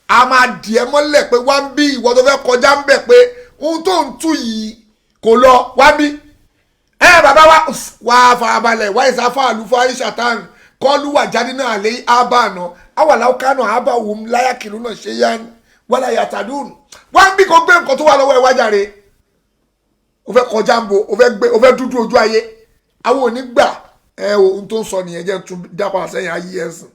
a máa dì ẹ́ mọ́lẹ̀ pé wá ń bí ìwọ tó fẹ́ kọjá ń bẹ̀ pé ohun tó ń tú yìí kò lọ wá bí bàbá wa farabalẹ̀ wá ìsáfà àlùfáà ìṣàtàn kọlu wà jáde náà lé ábà náà àwàlà ọkànà ábà wò ń láyà kìlú náà ṣe yá wàlà yàtàdùn wá bí kò gbé nǹkan tó wà lọ́wọ́ ẹ̀ wájàre o fẹ́ kọjá ń bo o fẹ́ dúdú ojú ayé àwọn ò ní gbà ohun tó ń sọ nìyẹn jẹ́ tún dápọ̀ sẹ́yìn ayé ẹ̀sìn.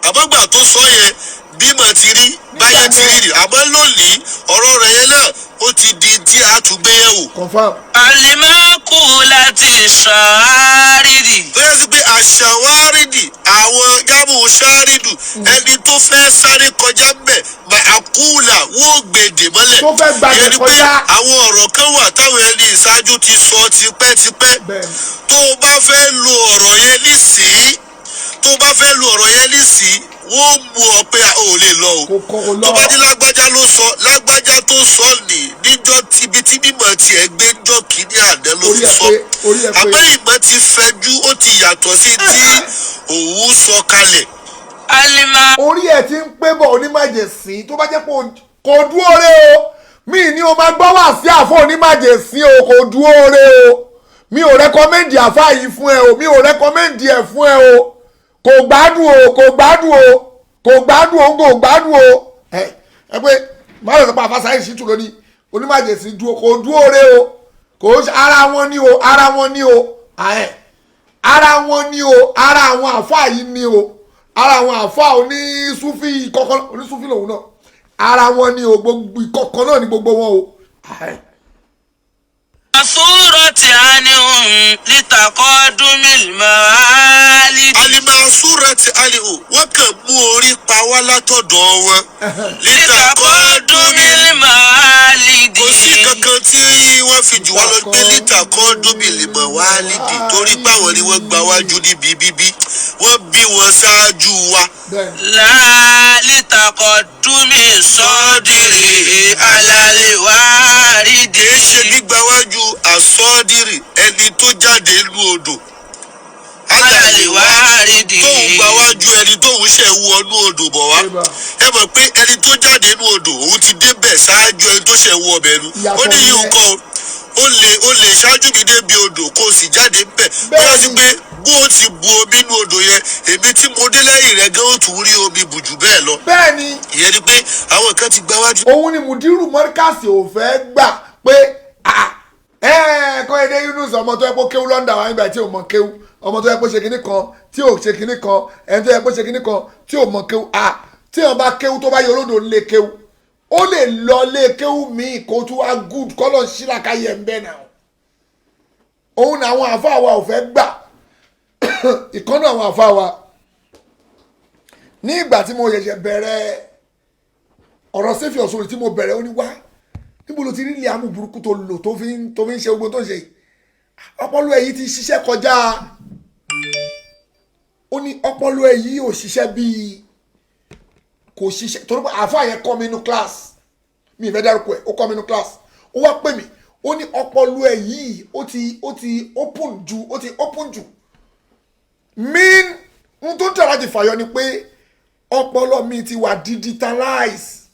àmọ́gbà tó sọ yẹn bímọ ti rí báyé ti rí rí àmọ́ lónìí ọ̀rọ̀ rẹ̀ yẹn náà ó ti di tí a tún gbé yẹ̀wò. confam. alimaku láti ṣàárìdì. tó yẹ sí pé àṣàwárìdì àwọn gábù ṣáárìdù ẹni tó fẹ́ sáré kọjá bẹ̀ màkúùlà wọ́n gbèdè mọ́lẹ̀. tó fẹ́ gbàgbẹ́ kọjá. àwọn ọ̀rọ̀ kan wà táwọn ẹni ìṣáájú ti sọ tipẹ́tipẹ́ tó o bá fẹ́ lo ọ̀rọ̀ yẹn nísìnyí wọ́n mú ọ pé o ò lè lọ o tó bá ní lágbájá ló sọ lágbájá tó sọ níjọ́ tibi tí mímọ̀ tiẹ̀ gbé ńjọ́ kìíní àná ló fi sọ àmọ́ ìmọ̀ ti fẹjú ó ti yàtọ̀ sí tí òun sọ kalẹ̀. orí ẹ̀ ti ń pé bọ̀ onímàjèsín tó bá jẹ́ pé kò dúró re o mi ní o máa gbọ́ wá sí àfọ̀ onímàjèsín o kò dúró re o mi ò rẹ́kọ́mẹ́ndì àfá yìí fún ẹ o mi ò rẹ́kọ́mẹ́ndì ẹ̀ fún ẹ o kò gbádùn o ẹ pé má lọ sọ pé àfàsáyé ṣìtú lónìí onímọ̀jẹ̀sí dúró kò dúró re o kò ara wọn ni o ara wọn ni o ara wọn ni o ara àwọn àfáà yìí ni o ara àwọn àfáà onísúfì kọ̀ọ̀kan onísúfì lòun náà ara wọn ni o gbogbo ìkọ̀ọ̀kan náà ni gbogbo wọn o. Masurati anihum litaqadumil mawalid. Alimasurati alihu wọ́n kàn mú orí pa wá látọ̀dọ̀ wọn. Litaqadumil mawalid. Kò sí kankan tí wọ́n fi jù wá lọ gbé litaqadumil mawalid torí báwọn ni wọ́n gba wájú níbi bíbí wọ́n bí wọn ṣáájú wa. La litaqadumi sodiri alali waridi. Kì í ṣe gbígba wájú àsọdírì ẹni tó jáde lu odò. Alali waridi. Tóun gba wájú ẹni tóun ṣe wọ inú odò bọ̀ wá. Ẹ mọ̀ pé ẹni tó jáde inú odò òun ti débẹ̀ ṣáájú ẹni tó ṣe wọ ọbẹ̀ nu. Ó ní yìí nǹkan o lè ṣáájú mi débi odò kó o sì jáde ń bẹ̀. Bóyá sí pé bó o ti bu omi inú odò yẹn èmi tí mo dé lẹ́yìn rẹ̀ gan ó tún rí omi bù jù bẹ́ẹ̀ lọ. bẹ́ẹ̀ni. Ìyẹn ni pé àwọn kan ti gba wájú. òun ni mùdírù mọ́ríkàsì ò fẹ́ gbà pé kọ́ èdè Yunus ọmọ tó yẹ kó kéwú lọ́ndà wà nígbà tí ò mọ kéwú ọmọ tó yẹ kó ṣe kinní kan tí ò ṣe kinní kan ẹni tó yẹ kó ṣe kinní kan tí ò mọ kéwú tí wọn bá kéwú tó bá yọ olódò ńlé kéwú ó lè lọ lé kéwú míì kó tún wá gùd kọ́lọ̀ sílàkà yẹ ń bẹ́ náà òun náà àwọn àfáà wa ò fẹ́ gbà ìkọ́nù àwọn àfáà wa ní ìgbà tí mo ṣẹ̀ṣẹ̀ bẹ̀rẹ̀ ọ̀rọ̀ Sefi Osori tí mo bẹ̀rẹ̀ ó ní wá níbo ló ti rí ilé amú burúkú tó lò tó fi ń ṣe gbogbo tó ń ṣe ọpọlọ èyí ti ṣiṣẹ́ kọjá ó ní ọpọlọ èyí ò ṣiṣẹ́ bíi kò ṣiṣẹ́ torí pé àáfàá yẹn kọ́ mi inú class mi ìfẹ́ dárúkọ ẹ̀ ó kọ́ mi inú class ó wá pè mí ó ní ọpọlọ èyí ó ti open jù mean n tó ń tẹ̀ láti fàyọ ni pé ọpọlọ mi ti wà digitalize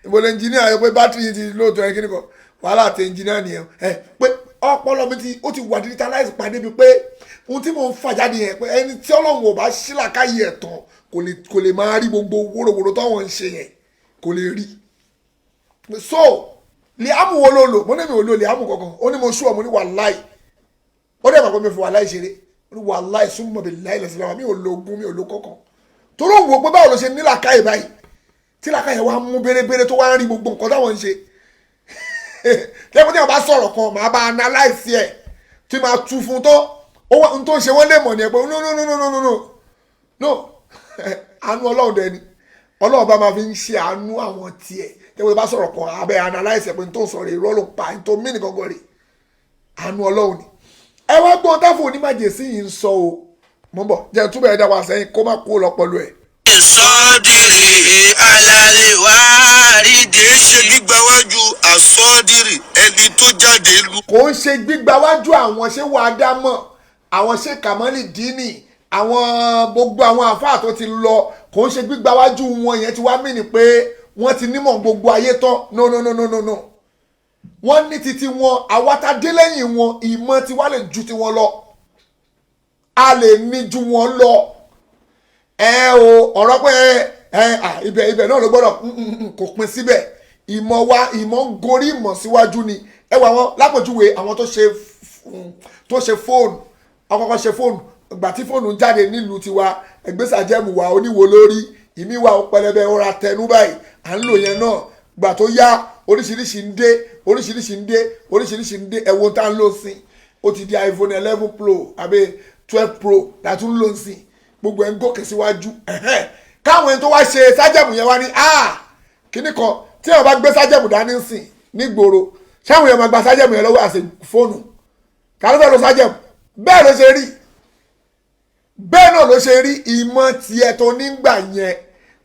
ìbòlẹ̀ engineer yẹ pé bátìrì ti lóòótọ́ ẹ kíni kan wàhálà àti engineer nìyẹn pé ọpọlọ mi ó ti wà digitalize pàdé bíi pé ohun tí mò ń fà jáde yẹn pé ẹni tí Ọlọ́run ò bá ṣílàkàyè ẹ̀ tán kò lè máa rí gbogbo wóróworó táwọn ń ṣe yẹn kò lè rí so Liamu wo ló lò mo ní mi ò lo Liamu kankan ó ní mo ṣú ọ mo ní wàláì ó dẹ̀ pàpọ̀ mi fi wàláì ṣeré ó ní wàláì súnmọ́ bẹ̀ láì lẹ́sìn lára mi ò lo ogun mi ò lo kankan torí òun wò pé báwo ló ṣe nílàkàyè báyìí tí làkàyè wa mú bérebére tó wá ń rí gbogbo nǹkan táwọn ń ṣe tẹ́kùn tí wọ́n bá sọ̀rọ̀ kan màá bá analyse ẹ̀ tí màá tu fún tó n tó ń ṣe wọ́n lè mọ̀ ní ẹ̀ pé no àánú Ọlọ́run dẹ̀ ni Ọlọ́run bá máa fi ń ṣe àánú àwọn tiẹ̀ tẹ́kùn tí bá sọ̀rọ̀ kan abẹ́ analyse ẹ̀ pé n tó ń sọ̀rọ̀ irọ́ ló pa n tó mí nìkan gan rè àánú Ọlọ́run ni ẹ wá gbọ́n táfò onímọ̀jẹ̀sí yìí ń sọ o mo ń bọ̀ jẹ́ túbọ̀ ẹ̀dá wa sẹ́yìn kó má kú lọ́pọ̀lọ́ ẹ̀. Sọ́dìrì alálẹ̀ wárìdì. Kì í ṣe gbígba wájú àsọdírì ẹni tó jáde lu. kò ń ṣe gbígba wájú àwọn ṣé wàá dámọ̀ àwọn ṣé kàmọ́lì dínì àwọn gbogbo àwọn àfáà tó ti lọ kò ń ṣe gbígba wájú wọn yẹn ti wá mí ni pé wọ́n ti nímọ̀ gbogbo ayé tán no wọ́n ní titi wọn àwátadé lẹ́yìn wọn ìmọ̀ tí wá lè ju tiwọn lọ a lè ní ju wọn lọ ọ̀rọ̀ pé ibẹ̀ náà ló gbọ́dọ̀ kò pin síbẹ̀ ìmọ̀ ń gorí ìmọ̀ síwájú ni ẹ wà wọn lápòjúwe àwọn tó ṣe fóònù àkọ́kọ́ ṣe fóònù ìgbà tí fóònù jáde nílùú tiwa ẹgbẹ́sàjẹ́mù wa oníwo lórí ìmí wa pẹlẹbẹ ọ̀rà tẹnu báyìí à ń lò yẹn náà gbà tó yá oríṣiríṣi ń dé ẹ̀wọ̀n tá ń lò sí ó ti di iPhone 11 Pro àbí 12 Pro látún lò sí gbogbo ẹ̀ ń gòkè síwájú káwọn ẹni tó wá ṣe sájẹ̀mù yẹn wá ní kíní kan tí wọn bá gbé sájẹ̀mù dání sìn nígboro sáwọn yẹn máa gba sájẹ̀mù yẹn lọ́wọ́ àṣẹ fóònù kálọ́ fẹ́ lọ sájẹ̀mù bẹ́ẹ̀ náà ló ṣe rí ìmọ̀ tiẹ̀ tó nígbà yẹn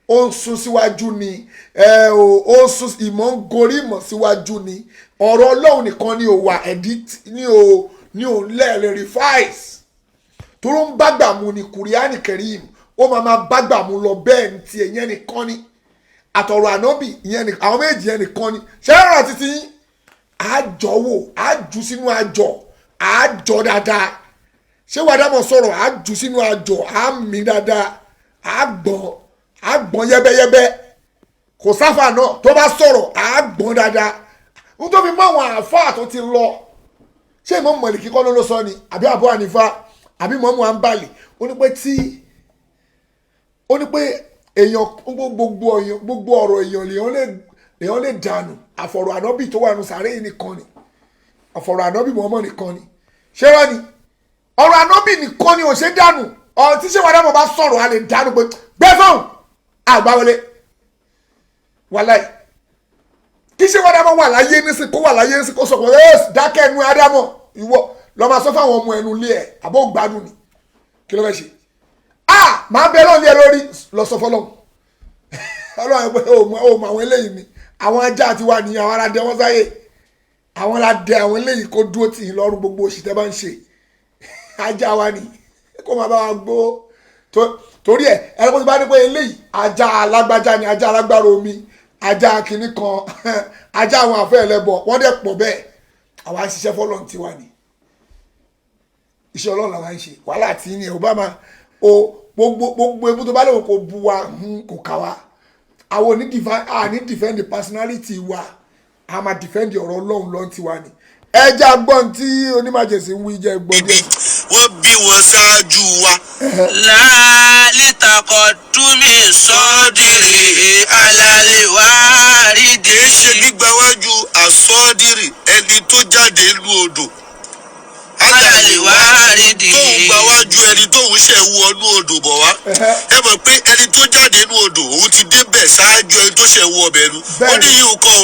ó ń sún síwájú ni ó ń sún ìmọ̀ ń gorí ìmọ̀ síwájú ni ọ̀rọ̀ Ọlọ́run nìkan ni ò wà edit ni ò lẹ́ẹ̀lẹ́ revise tó ló ń bágbà mu ni Kùránì Kẹ́rímù ó máa bágbà mu lọ bẹ́ẹ̀ ní tiẹ̀ yẹn nìkan ni àtọ̀rọ̀ ànábì ìyẹn ni àwọn méjì yẹn nìkan ni ṣé ẹ̀rọ títí àjọwò àjù sínú àjọ àjọ dáadáa ṣé wàá dámọ̀ sọ̀rọ̀ àjù sínú àjọ àmì dáadáa àgbọ̀n yẹ́bẹ́yẹ́bẹ́ kò sáfà náà tó bá sọ̀rọ̀ àágbọ́n dáadáa n tó fi mọ́ àwọn àáfàá tó ti lọ ṣé Imam Málíkì kọ́ ló sọ ni àbí Abu Hanifa àbí Imam Hanbali ó ní pé èèyàn gbogbo ọ̀rọ̀ èèyàn lèèyàn lè dànù àfọ̀rọ̀ ànábì tó wà nù sàárè yìí nìkan ni àfọ̀rọ̀ ànábì Muhammad nìkan ni ṣé wá ni ọ̀rọ̀ ànábì nìkan ni ò ṣe dànù ọ̀rọ̀ tí ṣé wàá dábọ̀ bá sọ̀rọ̀ a lè dànù pé gbẹ́fọ̀n àgbáwọlé wàláì kí ṣé wàá dábọ̀ wà láyé nísìn kó wà láyé nísìn kó sọ pé ẹ́ẹ́sì dákẹ́ ẹnu ádámọ̀ ìwọ lọ́ máa sọ fáwọn ọmọ ẹnu ilé ẹ̀ àbọ̀ gbádùn ni kí ló fẹ́ ṣe máa bẹ lọ́ọ̀lì ẹ lórí lọ sọ fọlọ́hún ọlọ́run pé ó mọ àwọn eléyìí ni àwọn ajá ti wà ní àwọn aládé wọn sáyé àwọn aládé àwọn eléyìí kó dúró tì í lọ́rùn gbogbo òṣì tẹ́ bá ń ṣe ajá wa ni kó máa bá wa gbó torí ẹ ẹ̀rọ tó bá ní pé eléyìí ajá alágbájá ni ajá alágbára omi ajá kìíní kan ajá àwọn àfẹ́ ẹlẹ́bọ wọ́n dẹ̀ pọ̀ bẹ́ẹ̀ àwa ń ṣiṣẹ́ fọlọ́run tiwa ni iṣẹ́ ọlọ́run làwa ń ṣe wàhálà tí ní ẹ̀ Obama gbogbo ebu tó bá lè kó bu wa kò ká wa àwọn ní defend the personality wa a máa defend ọ̀rọ̀ ọlọ́run lọ́n tiwa ni ẹja gbọ́n tí onímọ̀jẹ̀sí ń wí jẹ́ gbọ́n díẹ̀. wọ́n bí wọn ṣáájú wa. láàlítàkọ̀ túmí sọ́ọ́dìrì alálẹ̀wárídì. kì í ṣe gbígbà wájú àsọ́ọ́dìrì ẹni tó jáde lu odò. alálẹ̀wárídì. tóun gbà wájú ẹni tóun ṣe wọnú odò bọ̀ wá. ẹ mọ̀ pé ẹni tó jáde lu odò òun ti débẹ̀ ṣáájú ẹni tó ṣe wọ ọbẹ̀ nu. ó ní yìí kọ́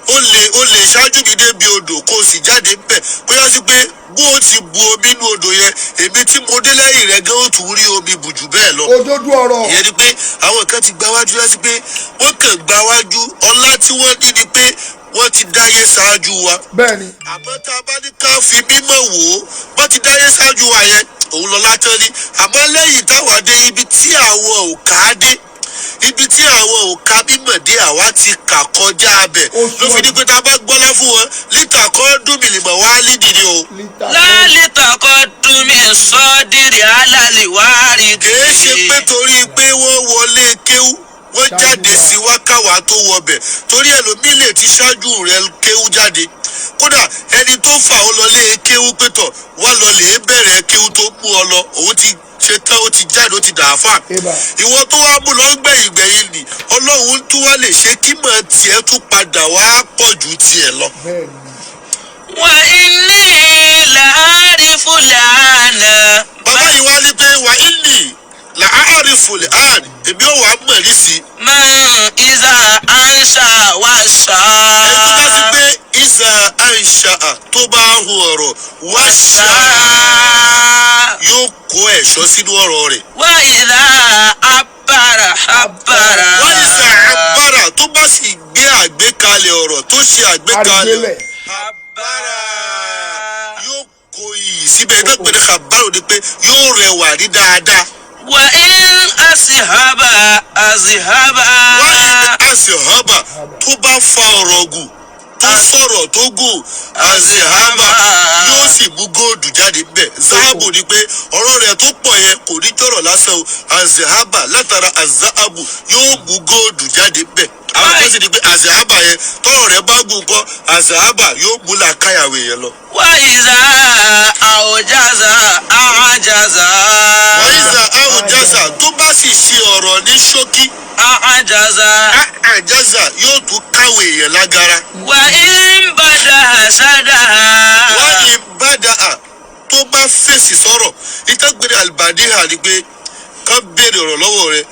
ó lè ṣáájú mi débi odò kó o sì jáde ńbẹ̀ bóyá sí pé bó o ti bu omi inú odò yẹn èmi tí mo dé lẹ́yìn rẹ̀ gan ó tún rí omi bù jù bẹ́ẹ̀ lọ. òjòdú ọ̀rọ̀. ìyẹn ni pé àwọn kan ti gba wájú láti pé wọ́n kàn gba wájú ọlá tí wọ́n ní ni pé wọ́n ti dáyé ṣáájú wa. bẹ́ẹ̀ni. àmọ́ tá a bá ní ká fi mímọ̀ wò ó wọ́n ti dáyé ṣáájú wa yẹn òun lọ látọ́ ni àmọ́ lẹ́yìn táwa dé ibi tí àwọn ò ká dé ibi tí àwọn òka mímọ̀ dé àwa ti kà kọjá abẹ ló fi ní pé tá a bá gbọ́lá fún wọn lítà kọ́ dùnmìlìmọ̀ wá lídìí ni o. láàlítàkọ̀ túmí sọ́ọ́dìrì alálẹ̀wárídì. kìí ṣe pé torí pé wọ́n wọlé kéwú wọ́n jáde sí wákàwá tó wọbẹ̀ torí ẹlòmíì lè ti ṣáájú rẹ̀ kéwú jáde kódà ẹni tó fà ó lọ lé kéwú pétọ̀ wá lọ lè bẹ̀rẹ̀ kéwú tó mú ọ lọ òun ti ṣe tán ó ti jáde ó ti dà á fà ìwọ tó wá mú lọ gbẹ̀yìn ni ọlọ́run tún wá lè ṣe kí mọ̀ tiẹ̀ tún padà wá pọ̀ ju tiẹ̀ lọ. wà inni la'arifu la'ana. bàbá yìí wá ní pé wà inni la'arifu la'ana èmi ò wá mọ̀ ní sí. man iza ansha wa sha. ẹ tó bá sí pé iza ansha tó bá hun ọ̀rọ̀ wá ṣá yóò kó ẹ̀ṣọ́ sínú ọ̀rọ̀ rẹ̀. wa idha abbara abbara. wa idha abbara tó bá sì gbé àgbékalẹ̀ ọ̀rọ̀ tó ṣe àgbékalẹ̀ abbara yóò kó iyì síbẹ̀ ẹgbẹ́ pẹ̀lú àbárò ni pé yóò rẹwà ní dáadáa. wa in asihaba azihaba. wa in asihaba tó bá fa ọ̀rọ̀ gùn tó sọ̀rọ̀ tó gùn azihaba yóò sì mú góòdù jáde bẹ́ẹ̀ zahabu ni pé ọ̀rọ̀ rẹ̀ tó pọ̀ yẹn kò ní jọ̀rọ̀ lásán o azihaba látara azahabu yóò mú góòdù jáde bẹ́ẹ̀ àwọn kan sì ni pé azihaba yẹn tọ́rọ̀ rẹ̀ bá gùn kọ́ azihaba yóò mú làákàyàwó yẹn lọ. wa iza awjaza ajaza. wa iza awjaza tó bá sì ṣe ọ̀rọ̀ ní ṣókí ajaza. ajaza yóò tún káwé èèyàn lágara. wa in bada sada. wa in bada tó bá fèsì sọ̀rọ̀ ìtàgbére àlùbádìhà ni pé ká béèrè ọ̀rọ̀ lọ́wọ́ rẹ̀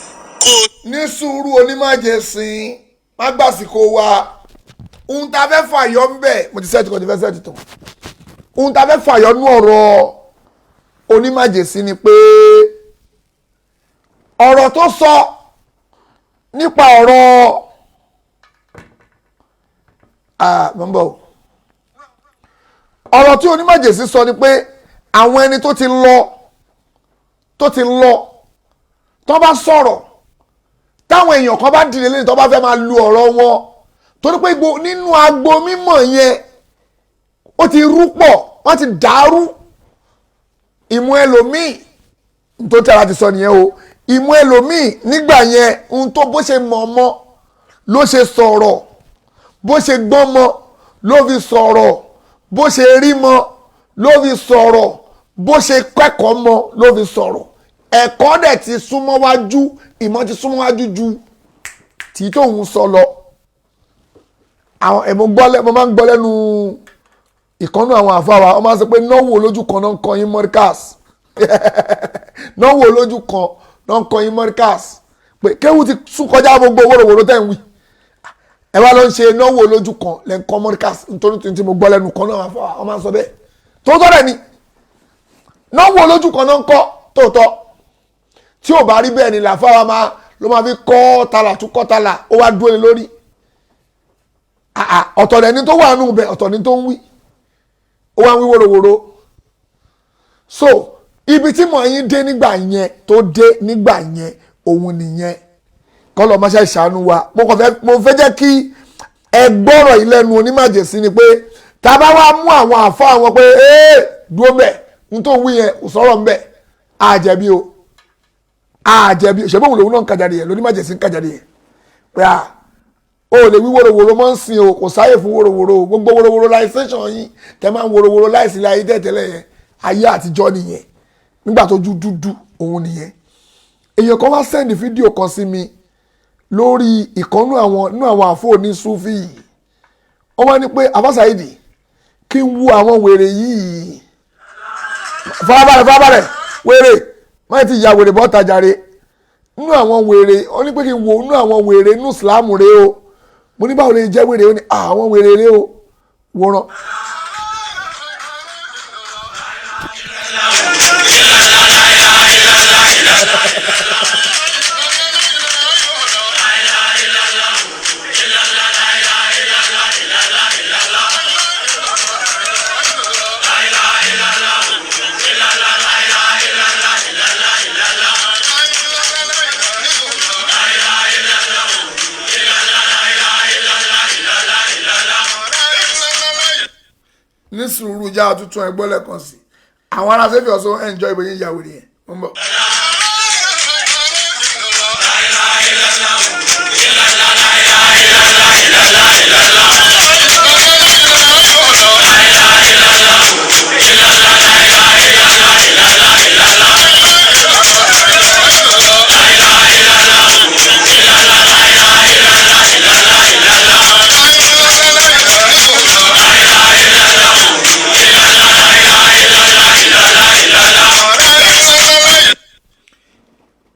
kó. ní sùúrù onímọ̀jẹ̀sìn má gbàsíkò wa ohun tá a fẹ́ fàyọ ń bẹ̀ mo ti sẹ́ẹ̀tì kan ti fẹ́ sẹ́ẹ̀tì tán ohun tá a fẹ́ fàyọ nú ọ̀rọ̀ onímọ̀jẹ̀sìn ni pé ọ̀rọ̀ tó sọ nípa ọ̀rọ̀ mọ́mbọ́ ọ̀rọ̀ tí onímọ̀jẹ̀sìn sọ ni pé àwọn ẹni tó ti lọ tó bá sọ̀rọ̀ táwọn èèyàn kan bá dìde lẹ́yìn tó bá fẹ́ máa lu ọ̀rọ̀ wọn torí pé nínú agbo mímọ̀ yẹn ó ti rú pọ̀ wọ́n ti dàrú ìmú ẹlòmíì tó tẹ́ra ti sọ nìyẹn o ìmú ẹlòmíì nígbà yẹn ohun tó bó ṣe mọ̀ ọmọ ló ṣe sọ̀rọ̀ bó ṣe gbọ́n mọ́ ló fi sọ̀rọ̀ bó ṣe rí mọ́ ló fi sọ̀rọ̀ bó ṣe kẹ́kọ̀ọ́ mọ́ ló fi sọ̀rọ̀ ẹ̀kọ́ dẹ̀ ti súnmọ́ wájú ìmọ̀ ti súnmọ́ wájú ju tí tóun sọ lọ. àwọn ẹ̀mọ́ mo máa ń gbọ́ lẹ́nu ìkànnù àwọn àfáwà wọ́n máa ń sọ pé náwó lójú kan náà ń kọ́ yín mọ́ríkàs náwó lójú kan náà ń kọ́ yín mọ́ríkàs pé kéwù ti sún kọjá gbogbo wòròwòrò tẹ̀ ń wí ẹ wá ló ń ṣe náwó lójú kan lẹ́ ń kọ́ mọ́ríkàs nítorí tí mo gbọ́ lẹ́nu kan náà àfáwà wọ́n máa ń sọ bẹ́ẹ̀ tó tọ́ dẹ̀ ni náwó lójú kan náà ń kọ́ tóòtọ́ tí ò bá rí bẹ́ẹ̀ ni làfáwà ló máa fi kọ́ tààlà tún kọ́ tààlà ó wá dúró lórí ọ̀tọ̀ lẹ́ni tó wà nù bẹ̀ ọ̀tọ̀ ni tó ń wí ó wá ń wí wòròwòrò so ibi tí mò ń dé nígbà yẹn tó dé nígbà yẹn òun nìyẹn kọ́ lọ́ọ́ máṣe ṣàánú wa mo fẹ́ jẹ́ kí ẹ gbọ́rọ̀ yìí lẹ́nu onímàjèsí ni pé tá a bá wá mú àwọn àfọ́ àwọn pé dúró bẹ̀ n tó wí yẹn kò sọ̀rọ̀ ń bẹ̀ àjẹbí o àjẹbí ṣe bóun lòun náà ń kájáde yẹn lónímàjèsí ń kájáde yẹn pé o lè wí wòròwòrò mọ́ ń sìn o kò sáyè fún wòròwòrò o gbogbo wòròwòrò láìsẹ́sàn yín tẹ máa ń wòròwòrò láìsí láyé tẹ̀tẹ̀lẹ̀ yẹn ayé àtijọ́ nìyẹn nígbà tó ju dúdú òun nìyẹn èèyàn kan wá sẹ́ndì fídíò kan sí mi lórí ìkànnú àwọn àfọ ní Sufi wọ́n wá ní pé Abasaidi kí n wo àwọn wèrè yìí farabalẹ̀ wèrè má ti ya wèrè bọ́ tajàre nínú àwọn wèrè wọ́n ní pé kí n wo nínú àwọn wèrè nínú Ìsìlámù rẹ o mo ní báwo lè jẹ́ wèrè ó ní àwọn wèrè rẹ o wòran. ní sùúrù já tuntun ẹgbẹ́ lẹ́kan sí àwọn ará sẹ́fì ọ̀sán enjoy ìbòyìn ìyàwó rẹ̀ wọ́n bọ̀.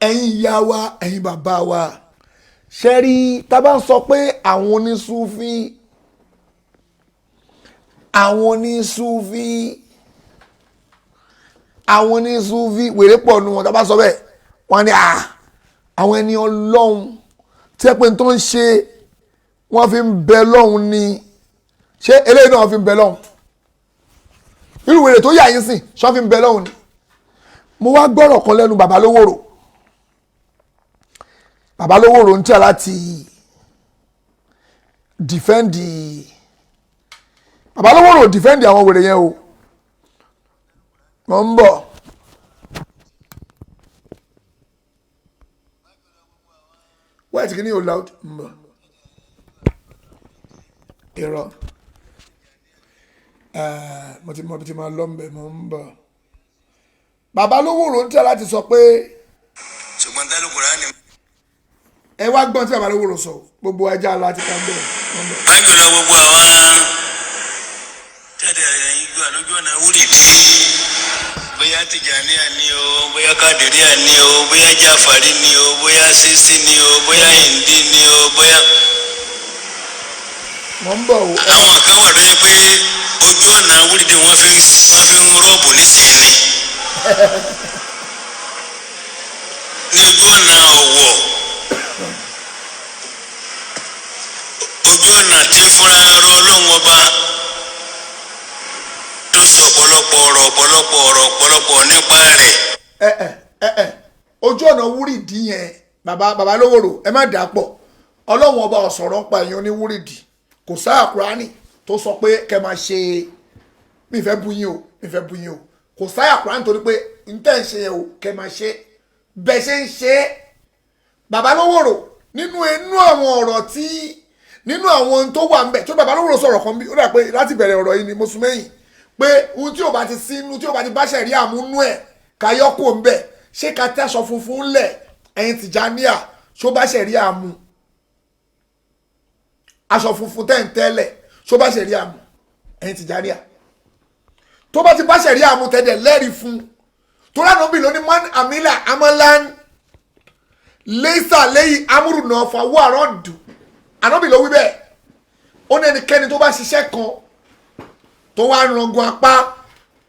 ẹ̀yin ìyá wa ẹ̀yin bàbá wa ṣe rí tá bá ń sọ pé àwọn onísúfí wèrè pọ̀ nù wọn tá bá sọ bẹ́ẹ̀ wọ́n ní àwọn ẹni ọlọ́run tí ẹ pé tó ń ṣe wọ́n fi ń bẹ lọ́hùn ni ṣé eléyìí náà fi ń bẹ lọ́hùn irú wèrè tó yà yín sìn ṣọ́ fi ń bẹ lọ́hùn ni mo wá gbọ́rọ̀ kan lẹ́nu bàbá lówóró bàbá lówóró ń tẹ̀ láti dìfẹ́ǹdì bàbá lówóró dìfẹ́ǹdì àwọn wèrè yẹn o wọ́n ń bọ̀. white kìíní yóò loud ń bọ̀ irọ́ mo ti mọ bí ti máa lọ mbẹ mo ń bọ̀ bàbá lówóró ń tẹ̀ láti sọ pé. ṣùgbọ́n tẹ́lẹ̀ Kùránì. ẹ wá gbọ́n tí bàbá lówóró sọ gbogbo ajá láti ká bẹ́ẹ̀. kájọra gbogbo àwọn tẹ́lẹ̀ ẹ̀yìn gbà lójú ọ̀nà wúlìdí bóyá Tìjàníyà ni o bóyá Kádìríyà ni o bóyá Jáfàrí ni o bóyá Sísí ni o bóyá Hìndí ni o bóyá. mo ń bọ̀ o. àwọn kan wà lóye pé ojú ọ̀nà wúlìdí wọ́n fi ń rọ́ọ̀bù nísìnyí ní ojú ọ̀nà Ọ̀wọ̀ ojú ọ̀nà tí ń fúnra rọ Ọlọ́run ọba tó sọ ọ̀pọ̀lọpọ̀ nípa rẹ̀. ojú ọ̀nà wúrìdì yẹn bàbá lówóró ẹ má dà pọ̀ Ọlọ́run ọba ọ̀sọ̀rọ̀ ń pa èèyàn ní wúrìdì kò sáà Kùránì tó sọ pé kẹ máa ṣe mi fẹ́ bu yín o kò sáà Kùránì torí pé n tẹ́ ń ṣe yẹn o kẹ máa ṣe bẹ́ẹ̀ ṣe ń ṣe bàbá lówóró nínú àwọn ọ̀rọ̀ tí nínú àwọn tó wà ń bẹ̀ tó bàbá lówó sọ̀rọ̀ kan bí ó dà pé láti bẹ̀rẹ̀ ọ̀rọ̀ yìí ni mo sún mẹ́yìn pé ohun tí ò bá ti sínú tí ò bá ti bá ṣẹ̀rí àmúnú ẹ̀ káyọ́kò ń bẹ̀ ṣé ká tẹ́ aṣọ funfun lẹ̀ ẹ̀yin Tìjàníyà ṣó bá ṣẹ̀rí àmú aṣọ funfun tẹ́ ń tẹ́lẹ̀ ṣó bá ṣẹ̀rí àmú ẹ̀yin Tìjàníyà tó bá ti bá ṣẹ̀rí àmú tẹ́lẹ̀ lẹ́rìí fún tó lánàá bí lóní man amila amalan lẹ́sà lẹ́yìn amúrùnà fàwọ́ àrọ́dù ànábì ló wí bẹ́ẹ̀ ó ní ẹnikẹ́ni tó bá ṣiṣẹ́ kan tó wá rangun apá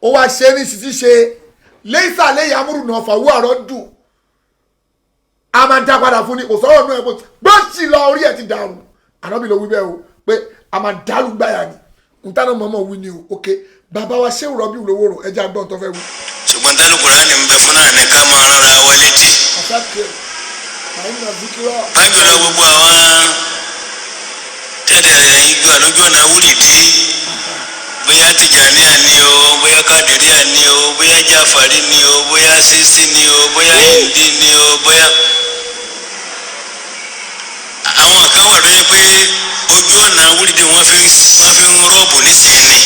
ó wá ṣe ní ṣíṣe lẹ́sà lẹ́yìn amúrùnà fàwọ́ àrọ́dù a máa dá padà fún ni kò sọ̀rọ̀ náà ẹ̀kọ́ gbọ́sì lọ orí ẹ̀ ti dàrú ànábì ló wí bẹ́ẹ̀ o pé a máa dàlú gbáyà ni ntànà mọ́mọ́ wí ni o ok bàbá wa ṣé rọ́bì lówó rò ẹja gbọ́n tó fẹ́ wí. ṣùgbọ́n tálùkùrá ni ń bẹ fún náà ní ká máa rárá wa létí. kájọra gbogbo àwọn tẹ́lẹ̀ igbó àlójú ọ̀nà wúrìdí bóyá Tìjàníyà ni o bóyá Kádìríyà ni o bóyá Jáfàrí ni o bóyá Sísí ni o bóyá Hindi ni o bóyá. àwọn kan wà lóye pé ojú ọ̀nà wúrìdí wọ́n fi ń rọ́ọ̀bù nísìnyí.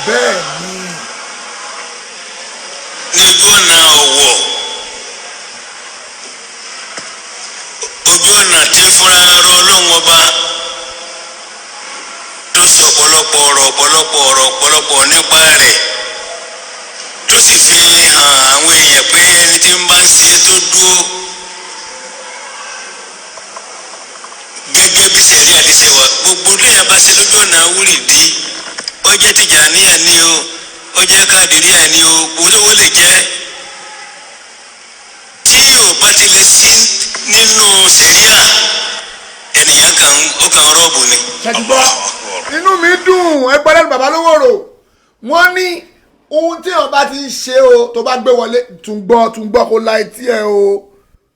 bẹ́ẹ̀ ní ojú ọ̀nà Ọ̀wọ̀ ojú ọ̀nà tí ń fúnra rọ Ọlọ́run ọba tó sọ ọ̀pọ̀lọpọ̀ nípa rẹ̀ tó sì fi hàn àwọn èèyàn pé ẹni tí ń bá ń ṣe tó dúró gẹ́gẹ́ bí sẹ̀rí àdìsẹ́ wa gbogbo léèyàn bá ṣe lójú ọ̀nà wúrìdí ó jẹ́ Tìjàníyà ni o ó jẹ́ Kádìríyà ni o olówó lè jẹ́ tí yóò bá ti lè sí nínú sẹ̀ríà ènìyàn ó kàn rọ́ọ̀bù ni. ṣàtìgbọ́ inú mi dùn ẹgbẹ́ lẹ́nu bàbá lówó rò wọ́n ní ohun tí wọ́n bá ti ń ṣe o tó bá gbé wọlé tún gbọ́ kó la etí ẹ o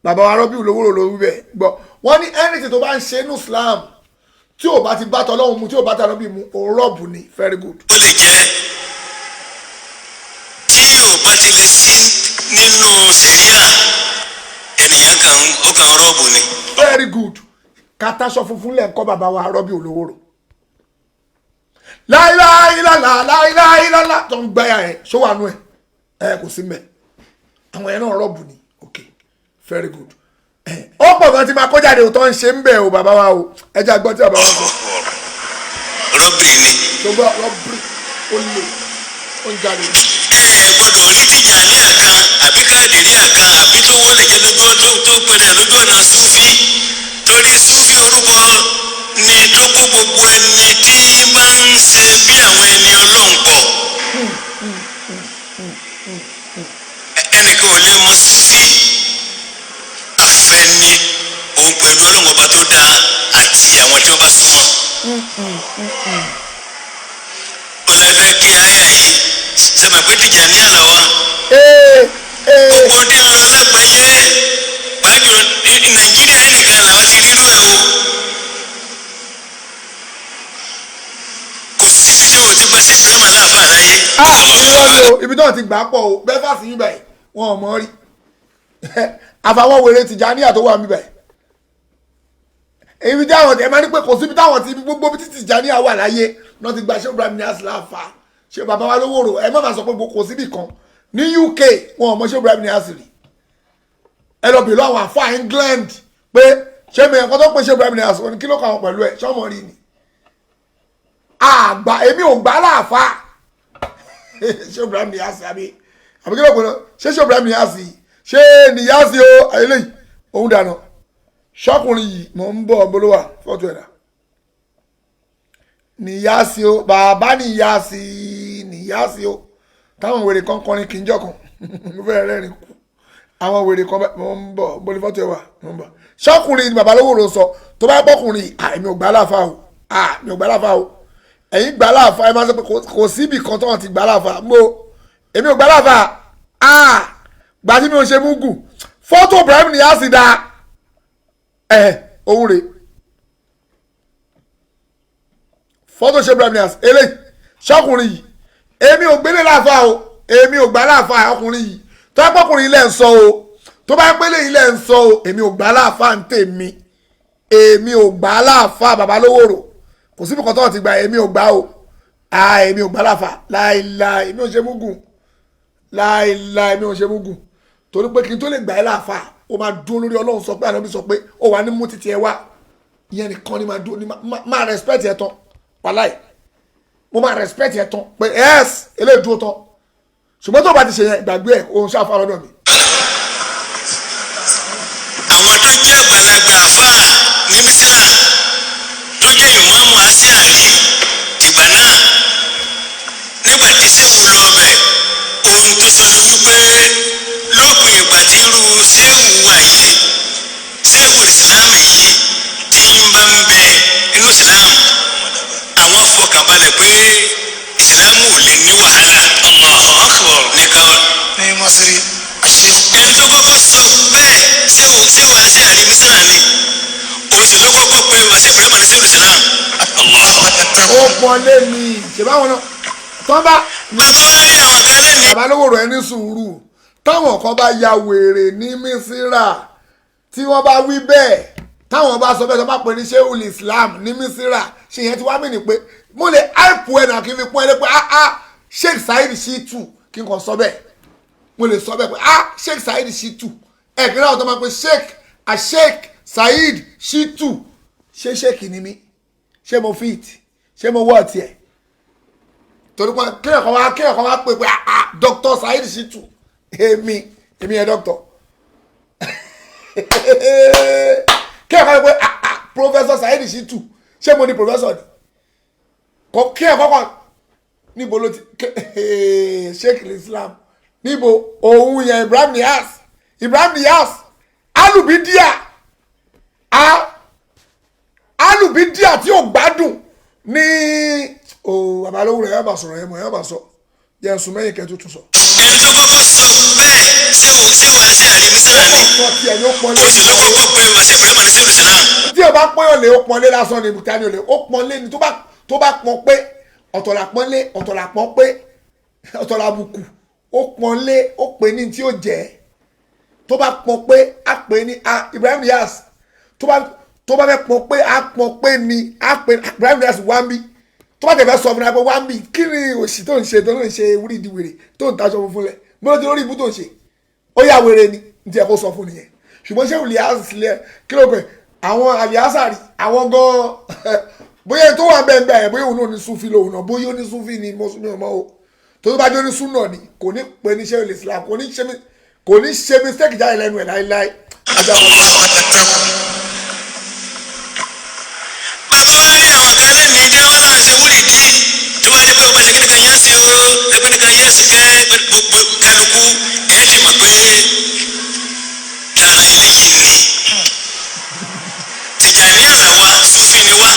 bàbá wa rọ́bì lówó rò ló wí bẹ́ẹ̀ gbọ́ wọ́n ní anything tó bá ń ṣe ní Islam tí ò bá ti bá tọ́lọ́hún mu tí ò bá tà lọ́bì mu òun rọ́ọ̀bù ni very good. ó lè jẹ́ tí yóò bá ti lè sí nínú sẹ̀ríà ènìyàn ó kàn rọ́ọ̀bù ni. very good kataṣọ funfun lẹ̀ ń kọ́ bàbá wa rọ́bì olówó rò láìláìlàlà tó ń gbáyà ẹ̀ ṣó wà nú ẹ̀ kò sí mẹ́ àwọn ẹ̀ náà rọ́ọ̀bù ni ok very good ó pọ̀ gan tí máa kó jáde tó ń ṣe ń bẹ̀ o bàbá wa o ẹja gbọ́ tí bàbá wa sọ. rọ́bì ni. ṣùgbọ́n rọ́bì ó lè ó ń jáde. gbọ́dọ̀ rí Tìjàníyà kan àbí Kádìríyà kan àbí tó wọlé jẹ lójú tó pẹ̀lẹ́ lójú ọ̀nà Súfì torí Súfì orúkọ ni tó kó gbogbo ẹni tí máa ń ṣe bí àwọn ẹni Ọlọ́run pọ̀ ẹnìkan ò lè mọ Súfì àfẹni òun pẹ̀lú Ọlọ́run ọba tó dá àti àwọn tí wọ́n bá súnmọ́. ọlẹ́fẹ́ kí ayé yìí sẹ́mi pé Tìjàníyà là wá. gbogbo ní ọ̀rọ̀ lágbàáyé pàjùlọ Nàìjíríà nìkan làwọn ti rírú ẹ̀ o. kò síbi tí wọ́n ti gba sí Ibrahim aláàfáà láyé. ibi tí wọ́n ti gbà á pọ̀ o bẹ́ẹ̀ fà sí yín báyìí wọn ò mọ̀ rí àfàwọn wèrè Tìjàníyà tó wà mí báyìí ibi táwọn ẹ máa ní pé kò síbi táwọn ti gbogbo bí Tìjàníyà wà láyé náà ti gba ṣé Ibrahim Niasse láàfà ṣé bàbá wa lówó rò ẹ má máa sọ pé kò síbi kan ní UK wọn ò mọ ṣé Ibrahim Niasse rí ẹ lọ bèèrè àwọn àfà England pé ṣé mi ẹ̀kọ́ tó pé ṣé Ibrahim Niasse wọn ni kí ló kà wọn pẹ̀lú ẹ ṣé ọmọ rí ni àgbà èmi ò gbà láàfà ṣé Ibrahim Niasse àbí kí ló pè náà ṣé Ibrahim Niasse yìí ṣé Niasse o eléyìí òun dànù ṣọkùnrin yìí mò ń bọ̀ bolówà fọ́tò ẹ̀dá Niasse o bàbá Niasse o táwọn wèrè kan kọrin kì í jọkàn mo fẹ́ rẹ́rìn kú àwọn wèrè kan mò ń bọ̀ bolí fọ́tò ẹ̀wà mò ń bọ̀ ṣọkùnrin ni bàbá lówó ló sọ tó bá gbọ́kùnrin èmi ò gbà láàfà o mi ò gbà láàfà o ẹ̀yin gbà láàfà ẹ máa sọ pé kò síbì kan tó wọn ti gbà láàfà mo èmi ò gbà láàfà gbà tí mi ò ṣe mú gùn fọ́tò Ibrahim Niasse dáa òun rè fọ́tò ṣe Ibrahim Niasse eléyìí ṣọkùnrin yìí èmi ò gbélé láàfà o èmi ò gbà láàfà ọkùnrin yìí tó bá pọ́kùnrin ilẹ̀ ń sọ o tó bá gbélé ilẹ̀ ń sọ o èmi ò gbà láàfà ń tèmi èmi ò gbà láàfà bàbá lówóró kò síbi kan tó ti gbà èmi ò gbà o èmi ò gbà láàfà láìláì èmi ò ṣe múgùn láìláì èmi ò ṣe múgùn torí pé kí n tó lè gbà ẹ́ láàfà ó máa dúró lórí ọlọ́run sọ pé ànábì sọ pé ó wà ní mú títí ẹ wá ìyẹn nìkan ni máa dúró ní máa respect ẹ tán wàláì mo máa respect ẹ tán pé yes eléyìí dúró tán ṣùgbọ́n tó bá ti ṣe yẹn ìgbàgbé ẹ òun ṣàfà lọ́dọ̀ mi. àwọn tó jẹ́ àgbàlagbà àfáà ní mísírà tó jẹ́ ìmáàmù Àṣàrí ìgbà náà nígbà tí sẹ́wù lọ bẹ̀ ohun tó sọ ni wípé lópin ìgbà tí irú sẹ́wù wà yìí sẹ́wù ìsìláàmù yìí tí ń bá ń bẹ inú ìsìláàmù àwọn fọkànbalẹ̀ pé ìsìláàmù ò lè ní wàhálà. Allahu Akbar nìkan ní Masiri ẹni tó kọ́kọ́ sọ bẹ́ẹ̀ sẹ́wù Àṣàrí mísírà ni òun sì ló kọ́kọ́ pé wàṣẹ Ibrahim ní sẹ́wù ìsìláàmù. ó pọ́nlé mi ṣèbáwọn náà tán bá. bàbá wa rí àwọn kan lẹ́nu. bàbá lówóró ẹni sùúrù táwọn kan bá ya wèrè ní mísírà tí wọ́n bá wí bẹ́ẹ̀ táwọn bá sọ bẹ́ẹ̀ tó bá pè ní shehul islam ní mísírà ṣe yẹn ti wá mí ni pé mo lè áìpù ẹ̀ náà kí n fi pọ́n ẹ lé pé Sheikh Saheed Shittu kí n kàn sọ bẹ́ẹ̀ mo lè sọ bẹ́ẹ̀ pé Sheikh Saheed Shittu ẹ̀ kí náà tó máa pe Sheikh Saheed Shittu ṣé sheikh ni mí ṣé mo fit ṣé mo wọ́ ọ̀tí ẹ̀ torí pé kéèyàn kan wá pè pé Dr. Saheed Shittu èmi yẹn doctor kéèyàn kan pé Professor Saheed Shittu ṣé mo ní professor ni kéèyàn kọ́kọ́ níbo ló ti Sheikh Islam níbo òun yẹn Ibrahim Niyas alubidia tí ò gbádùn ní bàbá lówó rẹ̀ yóò bá sọ̀rọ̀ yẹn bá sọ yẹn sùn mẹ́yìn kẹ́ tuntun sọ. ẹni tó kọ́kọ́ sọ bẹ́ẹ̀ sẹ́wù Àṣàrí mísírà ni sọ tiẹ̀ ní ó pọ́nlé. òun sì ló kọ́kọ́ pé wàṣẹ Ibrahim ní sẹ́wù ìsìláàmù. tí o bá pọ́nyàn lé ó pọ́nlé lásán ni ibùtá ni o lè ó pọ́nlé ni tó bá pọ́n pé ọ̀tọ̀ la pọ́nlé ọ̀tọ̀ la pọ́n pé ọ̀tọ̀ la bùkù ó pọ́nlé ó pè ní tí ó jẹ́ tó bá pọ́n pé á pè ní Ibrahim Niyas tó bá fẹ́ pọ́n pé á pọ́n pé ni á pè Ibrahim Niyas wámbí tó bá tẹ̀fẹ́ sọ fún mi pé wámbí kí ni òsì tó ń ṣe wúrí di wèrè tó ń taṣọ funfun lẹ̀ mo ti lórí ibú tó ń ṣe ó yà wèrè ni ní tí ẹ kó sọ fún nìyẹn ṣùgbọ́n ṣé Niyas sílẹ̀ kí ló pẹ̀ àwọn àlìásàrì àwọn gan bóyá tó wà bẹ́ẹ̀ bẹ́ẹ̀ bóyá òun náà ní súnfì lòun náà bóyá ó ní súnfì ní mọ́sùlùmí ọmọ o tó bá jẹ́ ní súnà ni kò ní pè ní Shehul Islam kò ní ṣe mistake jáde lẹ́nu ẹ̀ láíláí. bàbá wa rí àwọn kan lẹ́nu ìdí àwọn náà ṣe wúrì dí tó bá jẹ́ pé ọba ṣe kí nìkan yẹn sí o ẹgbẹ́ nìkan yẹn sí kẹ́ gbogbo kálukú ẹ̀ ti mọ̀ pé lára eléyìí ni Tìjàníyà làwa Súfì ni wá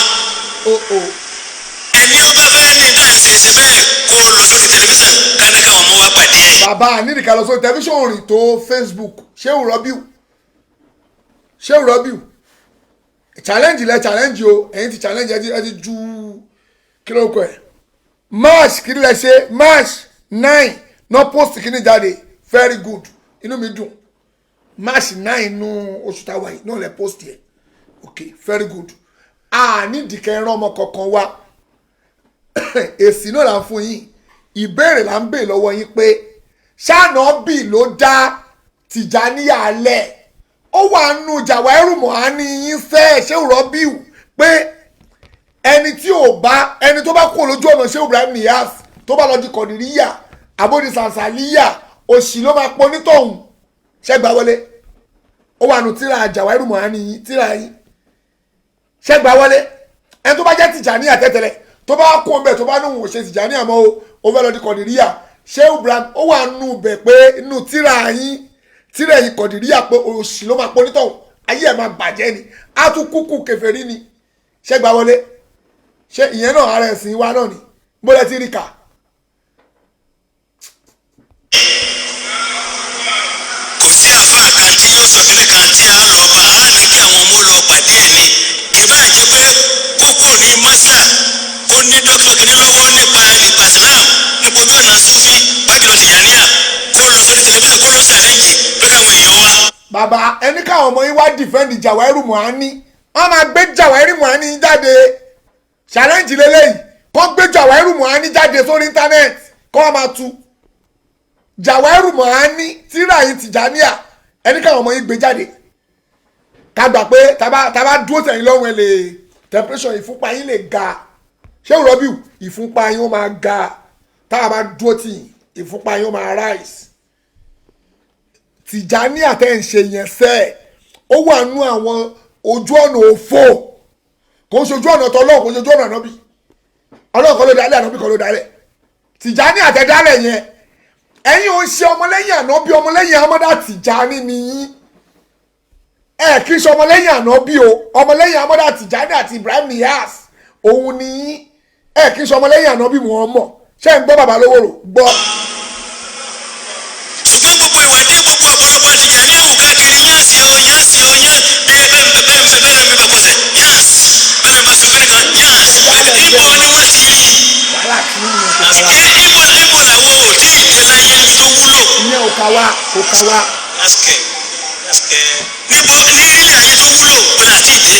ẹni ọba fẹ́ ní dáǹsì ṣe bẹ́ẹ̀ kó lọ sórí tẹlifíṣàn káni káwọn ọmọ wa pàdé ẹ̀. bàbá nídìí lọ sórí tẹlifíṣàn rìn tó Facebook Shehu Rabiu challenge o ẹ̀yin ti challenge ẹ ti ju kílókò ẹ̀ March kí ni lẹ ṣe March 9 no post kí ni jáde very good inú mi dùn March 9 nù oṣù táwa yìí náà lẹ post yẹ okay very good nídìí kẹ́ ẹran ọmọ kankan wá èsì náà là ń fún yín ìbéèrè là ń béèrè lọ́wọ́ yín pé ṣáànàbì ló dá Tìjàníyà lẹ̀ ó wà nù Jawahirul Ma'ani yín fẹ́ Shehu Rabiu pé ẹni tó bá kó lójú ọ̀nà Shehu Ibrahim Niyas tó bá lọ di Kọ̀dìríyà àbódi Sànsàlíyà òṣì ló máa pọ̀ nítọ̀hún ṣẹ́gbà wọlé ó wà nù tíra Jawahirul Ma'ani yín tíra yín ṣẹ́gbà wọlé ẹni tó bá jẹ́ Tìjàníyà tẹ́tẹ́lẹ̀ tó bá kó ń bẹ̀ tó bá nù ṣe Tìjàníyà mọ́ o fẹ́ lọ di Kọ̀dìríyà Shehu Ibrahim ó wà nù bẹ̀ pé inú tíra yín Kọ̀dìríyà pé òṣì ló máa pọ̀ nítọ̀hún ayé ẹ̀ máa bàjẹ́ ni á tún kúkú kèfèrí ni ṣẹ́gbà wọlé ṣé ìyẹn náà ara ẹ̀sìn wa náà ni bó lẹ ti rí kà. kò sí àfáà kan tí yóò sọ kíní kan tí a lọ bá a ní kí àwọn ọmọ lọ pàdé ẹ̀ ni ìbá jẹ́ pé kókó ní masla kó ní dókítà ní lọ́wọ́ nípa Islam nípa ojú ọ̀nà Súfì pàtó Tìjàníyà kó lọ sórí tẹlifíṣàn kó lọ challenge pé káwọn èèyàn wá. bàbá ẹni káwọn ọmọ yín wá defend Jawahirul Ma'ani wọ́n máa gbé Jawahiri Muhani jáde challenge lélẹ́yìí kọ́ gbé Jawahiri Muhani jáde sórí íńtánẹ́ẹ̀tì kọ́ wọ́n máa tú Jawahiri Muhani tíra yìí Tìjàníyà ẹni káwọn ọmọ yìí gbé jáde ká gbà pé tábà dúró tẹ̀yìn lọ́rùn ẹ̀ lè temperature ìfúnpá yín lè ga ṣé Rọ́bíù ìfúnpá yín ó máa ga táwa bá dúró tì ìfúnpá yín ó máa rise Tìjàníyà tẹ́ ń ṣe yẹn sẹ́ẹ̀ ó wà nú àwọn ojú ọ̀nà òfò kò ń ṣojú ọ̀nà tọ́lọ́ kò ń ṣojú ọ̀nà ànábì ọlọ́run kan ló dálẹ̀ ànábì kan ló dálẹ̀ Tìjàníyà tẹ́ dálẹ̀ yẹn ẹ̀yin ò ń ṣe ọmọlẹ́yìn ànábì ọmọlẹ́yìn Amada Tìjàní nìyí ẹ kì í ṣe ọmọlẹ́yìn ànábì o ọmọlẹ́yìn Amada Tìjàní àti Ibrahim Niyas òun nìyí ẹ kì í ṣe ọmọlẹ́yìn ànábì Muhammad ṣé ń gbọ́ bàbá Lówóró gbọ́. ṣùgbọ́n gbogbo ìwádìí gbogbo ọ̀pọ̀lọpọ̀ Tìjàníyà wù káàkiri yáàsì o yáàsì o yá bẹ́ẹ̀ mi bá kọsẹ̀ yáàsì bẹ́ẹ̀ mi bá sọ kiri kan yáàsì ibo ni wọ́n ti rí ibo làwọn ò tí ì dé láyé tó wúlò. ìyẹn ò ká wá. níbo ní ilé ayé tó wúlò ọ̀nà àti ìdè.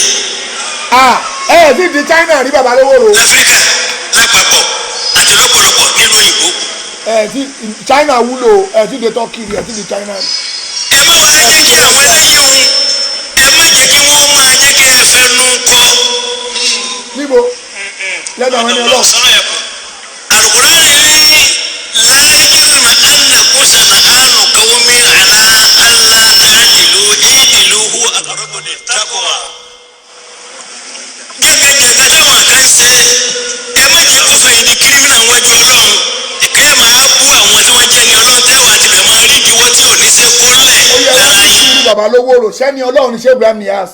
ẹ ti di China rí bàbá Lówóró. láfíríkà lápapọ̀ àti lọ́pọ̀lọpọ̀ nílùú òyìnbó. ti China wúlò ti di Turkey rí ti di China rí. ẹ má wá jẹ́ kí àwọn eléyìí òun ẹ má jẹ́ kí wọ́n máa jẹ́ kí ẹ fẹ́ nu kọ́. níbo lẹ́nu àwọn ẹni ọlọ́run. Al-Qur'ani ní láyémà ànàkún sànàánù kàwọ́mí àlá àlá àdìlú ìdìlú hu àkàrọ́bù ní tákùwà. jẹ́gẹ́jẹ́gẹ́ táwọn kan ṣe ẹ má jẹ́ kó sọ yìí di kírímìnà wájú ọlọ́run ẹ máa bú àwọn tí wọ́n jẹ́ ní ọlọ́run tẹ́wọ̀ àti bẹ̀ máa rí diwọ́ tí ò ní ṣe kólẹ̀ lára yín. bàbá Lówóró sẹ́ni ọlọ́run ní ṣé Ibrahim Niyas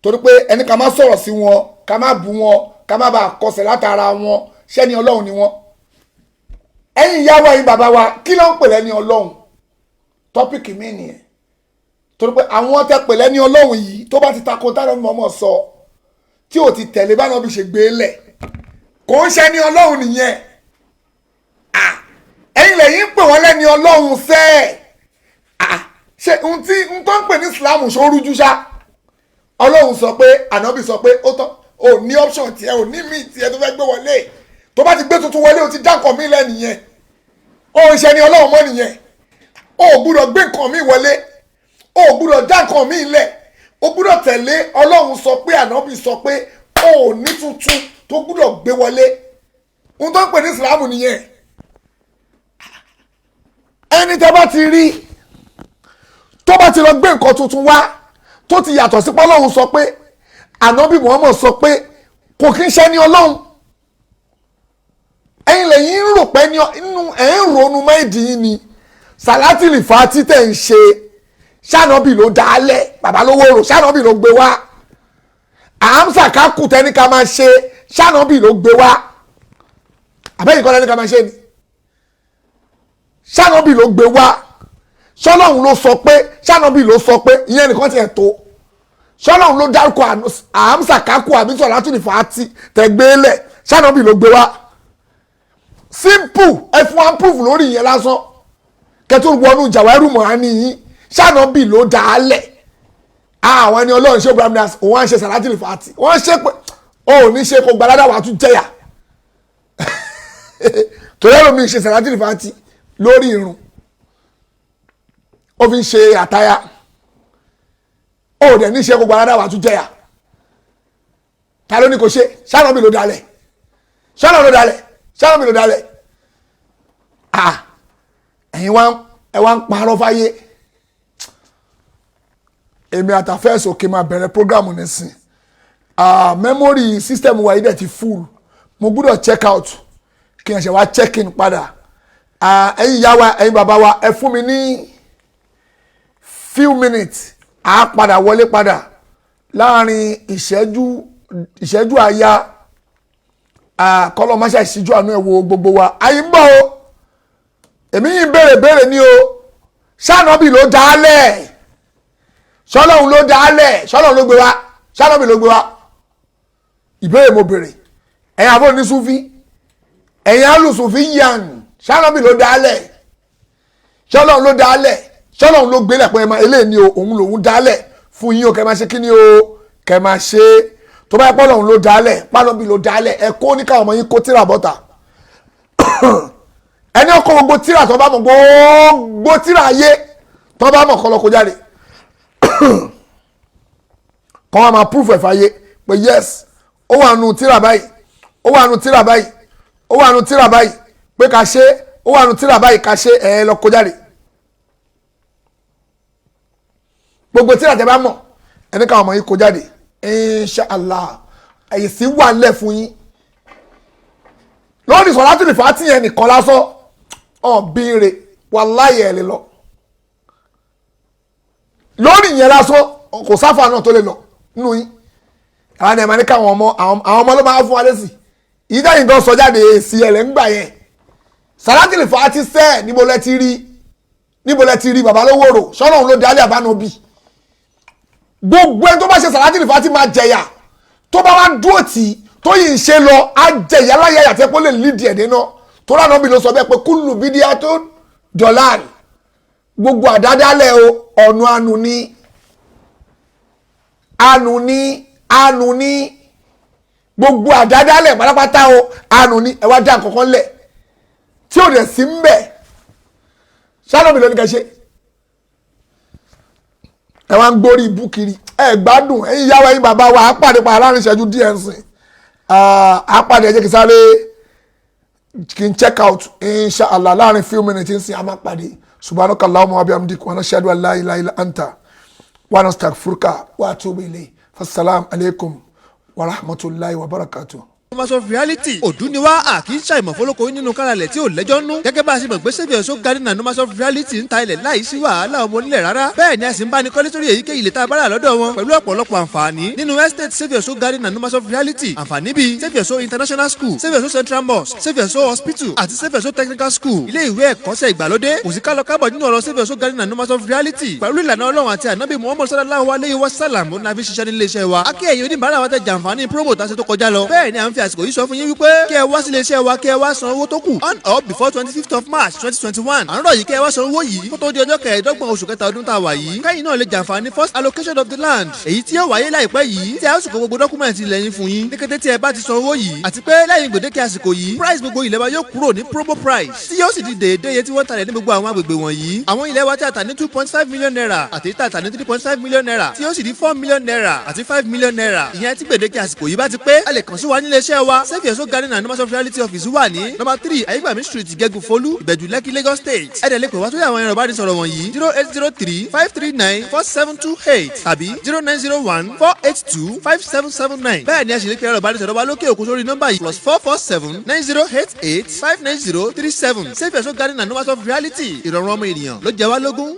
torí pé ẹni ká má sọ̀rọ̀ sí wọn ká má bú wọn ká má bàa kọsẹ̀ látara wọn sẹ́ni ọlọ́run ni wọn. ẹ̀yin ìyá wa yín bàbá wa kí ló ń pè lẹ́ni ọlọ́run tọ́pìkì mi nìyẹn torí pé àwọn tẹ́ pè lẹ́ni ọlọ́run yìí tó bá ti tako táwọn mọ̀ọ́mọ̀ sọ tí ò ti tẹ̀lé bá náà bí ṣe gbé lẹ̀ kò ń ṣẹ́ni ọlọ́run nìyẹn ẹ̀yin lẹ́yìn pè wọ́n lẹ́ni ọlọ́run sẹ́ẹ̀ ṣe n tó ń pè ní Islam ṣorújú ṣá ọlọ́run sọ pé ànábì sọ pé ó tán ò ní option tiẹ̀ ò ní míì tiẹ̀ tó fẹ́ gbé wọlé tó bá ti gbé tuntun wọlé o ti dá nǹkan mi lẹ́ nìyẹn ó ń ṣe ni ọlọ́run mọ́ nìyẹn ó gbúdọ̀ gbé nǹkan mi wọlé ó gbúdọ̀ dá nǹkan mi lẹ̀ ó gbúdọ̀ tẹ̀lé ọlọ́run sọ pé ànábì sọ pé ó ní tuntun tó gbúdọ̀ gbé wọlé n tó ń pè ní Islam nìyẹn ẹni tẹ́ bá ti rí tó bá ti lọ gbé nǹkan tuntun wá tó ti yàtọ̀ sí pọ́lọ́hún sọ pé ànábì Muhammad sọ pé kò kí ń ṣe ní ọlọ́run ẹ̀yin lẹ́yìn ń rò pé nínú ẹ̀ ń ronú méjì yín ni Sàlátìlì Fàtí tẹ̀ ń ṣe ṣànábì ló dálẹ̀ bàbá Lówóró ṣànábì ló gbé wá àhámsà kákù tẹ́ni ká máa ṣe ṣànábì ló gbé wá àbẹ́yìn kọ́ tẹ́ni ká máa ṣe ni ṣànábì ló gbé wá ṣọlọ́run ló sọ pé ṣànábì ló sọ pé ìyẹn nìkan tiẹ̀ tó ṣọlọ́run ló dárúkọ àhámsà kákù àbí Sàlátìlì Fàtí tẹ̀gbélẹ̀ ṣànábì ló gbé wá simple f1 proof lórí ìyẹn lásán kẹtù wọnú Jawahiri Muhani yìí ṣànábì ló dálẹ̀ àwọn ẹni ọlọ́run ṣé Ibrahim Niyas òun á ń ṣe Sàlátìlì Fàtí wọ́n ṣe pé ó ní ṣe kó gbalada wà tún jẹ́yà torí ẹ̀rọ mi ṣe Sàlátìlì Fàtí lórí irun ó fi ń ṣe àtayá ó dẹ̀ ní ṣe kó gbalada wà tún jẹ́yà ta ló ní kò ṣe ṣànábì ló dálẹ̀ ṣànábì ló dálẹ̀ ṣànábì ló dálẹ̀ ẹ̀yin wá ń parọ́ fáyé èmi àtàfẹ́sọ̀ òkè máa bẹ̀rẹ̀ program nísìn memory system wa yìí dẹ̀ ti full mo gbọ́dọ̀ check out kí n ṣe wá check in padà ẹ̀yin ìyá wa ẹ̀yin bàbá wa ẹ fún mi ní few minutes á padà wọlé padà láàrin ìṣẹ́jú àyà kọ́lọ́ máṣá ìṣíjú àánú ẹ̀ wo gbogbo wa ayé ń bọ̀ o èmi yìí ń béèrè ní o ṣànábì ló dálẹ̀ ṣọlọ́run ló dálẹ̀ ṣọlọ́run ló gbé wá ṣànábì ló gbé wá ìbéèrè mo béèrè ẹ̀yin àbọ̀ ní sufi ẹ̀yin alùsùnfì yan ṣànábì ló dálẹ̀ ṣọlọ́run ló dálẹ̀ ṣọlọ́run ló gbélẹ̀ pé ẹ máa eléyìí ni o òun lòun dálẹ̀ fún yín o kẹ́ máa ṣe kí ni o kẹ́ máa ṣe tó bá yẹ pọ́ lọ́hùn ló dálẹ̀ pálọ́bì ló dálẹ̀ ẹ kó ní káwọn ọmọ yín kó tíra bọ́ta ẹni ọkọ̀ gbogbo tíra tó bá mọ̀ gbogbo tíra ayé tó bá mọ̀ kọ́lọ́ kó jáde kọ́ wọn máa proof ẹ̀fà ayé pé yes ó wà nù tíra báyìí ó wà nù tíra báyìí ó wà nù tíra báyìí pé ká ṣe ó wà nù tíra báyìí ká ṣe ẹ lọ kó jáde gbogbo tíra tẹ́ bá mọ̀ ẹni káwọn ọmọ yín kó jáde inshallah ẹ̀yìn sí wà nílẹ̀ fún yín lórí sọ̀rọ̀ lè fà á tì yẹn nìkan lásán ọ̀bìnrin wàláyé ẹ̀ lè lọ lórí yẹn lásán kò sáfà náà tó lè lọ nínú yín àwọn ẹ̀ma ní káwọn ọmọ ló máa fún wa lẹ́sì ìdáyìn tó sọ jáde èsì ẹ̀ lẹ́ ń gbà yẹn sàrátì lè fà á ti sẹ́ ẹ̀ níbo lẹ ti rí bàbá lówó rò sọ́nà òun ló dálé àbánu bí gbogbo ẹni tó bá ṣe sàrátì lè fà á ti máa jẹyà tó bá wá dúró tì í tó yìí ń ṣe lọ á jẹyà láyà yàtọ̀ pé ó lè lídìí ẹ̀ nínú tó rà náà bí ló sọ bẹ́ẹ̀ pé kúlù bídíà tó dọ̀là gbogbo àdádálẹ̀ o ọ̀nà ànú ní gbogbo àdádálẹ̀ pátápátá o ànú ní ẹ wá dá nǹkankan lẹ̀ tí ò dẹ̀ sí ń bẹ̀ ṣáàlọ́bì ló ní kẹ́ ṣe ẹ wá ń gbórí ibú kiri ẹ gbádùn ẹ̀yin ìyàwó ẹ̀yin bàbá wa àpàdé pa láàrin ìṣẹ́jú díẹ̀ ń sìn àpàdé ẹ̀jẹ̀ kì í sáré kì í check out inshallah láàrin few minutes ń sìn àmà pàdé subhanaka allahumma wa bihamdika wa nashhadu an la ilaha illa anta wa nastaghfiruka wa atubu ilayk fassalamu alaikum wa rahmatullahi wa barakatuh. Numbers of reality òdú ni wá àkì í ṣàìmọ̀ fọlọ́kọ nínú káralẹ̀ tí ò lẹ́jọ́ nú gẹ́gẹ́ bá a ṣe mọ̀ pé Saviour So Garden and Numbers of reality ń ta ilẹ̀ láì sí wàhálà ọmọ onílẹ̀ rárá bẹ́ẹ̀ ni a sì ń bá ní kọ́lé sórí èyíkéyìí ilẹ̀ tá a bá rà lọ́dọ̀ wọn pẹ̀lú ọ̀pọ̀lọpọ̀ àǹfààní nínú estate Saviour So Garden and Numbers of reality àǹfààní bíi Saviour So International School Saviour So Central Mosque Saviour So Hospital àti Saviour So Technical School ilé ìwé ẹ̀kọ́ṣẹ́ ìgbàlódé kò sí kálọ kábọ̀ nínú ọ̀rọ̀ Saviour So Garden and Numbers of reality pẹ̀lú ìlànà Ọlọ́run àti ànábì Muhammad sallallahu alayhi wa sallam ó nàbí ṣiṣẹ́ nílé iṣẹ́ wa akẹ́yìn oníbàárà wa tẹ jàǹfààní promo tá a ṣe tó kọjá lọ bẹ́ẹ̀ ni à ń fi àsìkò yìí sọ fún yín wípé kí ẹ wá sílé iṣẹ́ wa kí ẹ wá san owó tó kù on or before 25th of March 2021 à ń rọ̀ yìí kí ẹ wá san owó yìí kó tó di ọjọ́ kẹẹ̀ẹ́dọ́gbọ̀n oṣù kẹta ọdún tá a wà yìí káyìn náà lè jàǹfààní first allocation of the land èyí tí yóò wáyé láìpẹ́ yìí tí a ó sì kó gbogbo dọ́kúmẹ̀ntì ilẹ̀ yín fún yín ní kété tí ẹ bá ti san owó yìí àti pé lẹ́yìn gbèdéke àsìkò yìí price gbogbo ilẹ̀ wa yóò kúrò ní promo price tí yóò sì di déédéé iye tí wọ́n talẹ̀ ní gbogbo àwọn agbègbè wọ̀nyí àwọn ilẹ̀ wa tí a tà ní 2.5 million naira àti tí a tà ní 3.5 million naira tí yóò sì di 4 million naira àti 5 million naira ìyẹn tí gbèdéke àsìkò yìí bá ti pé a lè kàn sí wa nílé iṣẹ́ wa Saviour So Garden and Numbers of reality office wà ní number 3 Ayégbàmí street Ìgẹ̀gùn Folú Ìbẹ̀jú Lẹ́kì Lagos state ẹ̀dẹ̀ lè pè wá sórí àwọn ẹ̀rọ ìbánisọ̀rọ̀ wọ̀nyí 0803-539-4728 tàbí 0901-482-5779 bẹ́ẹ̀ ni a sì lè pe ẹ̀rọ ìbánisọ̀rọ̀ wa lókè òkun sórí nọ́mbà yìí +447-9088-59037 Saviour So Garden and Numbers of reality ìrọ̀rùn ọmọ ènìyàn ló jẹ wá lógún.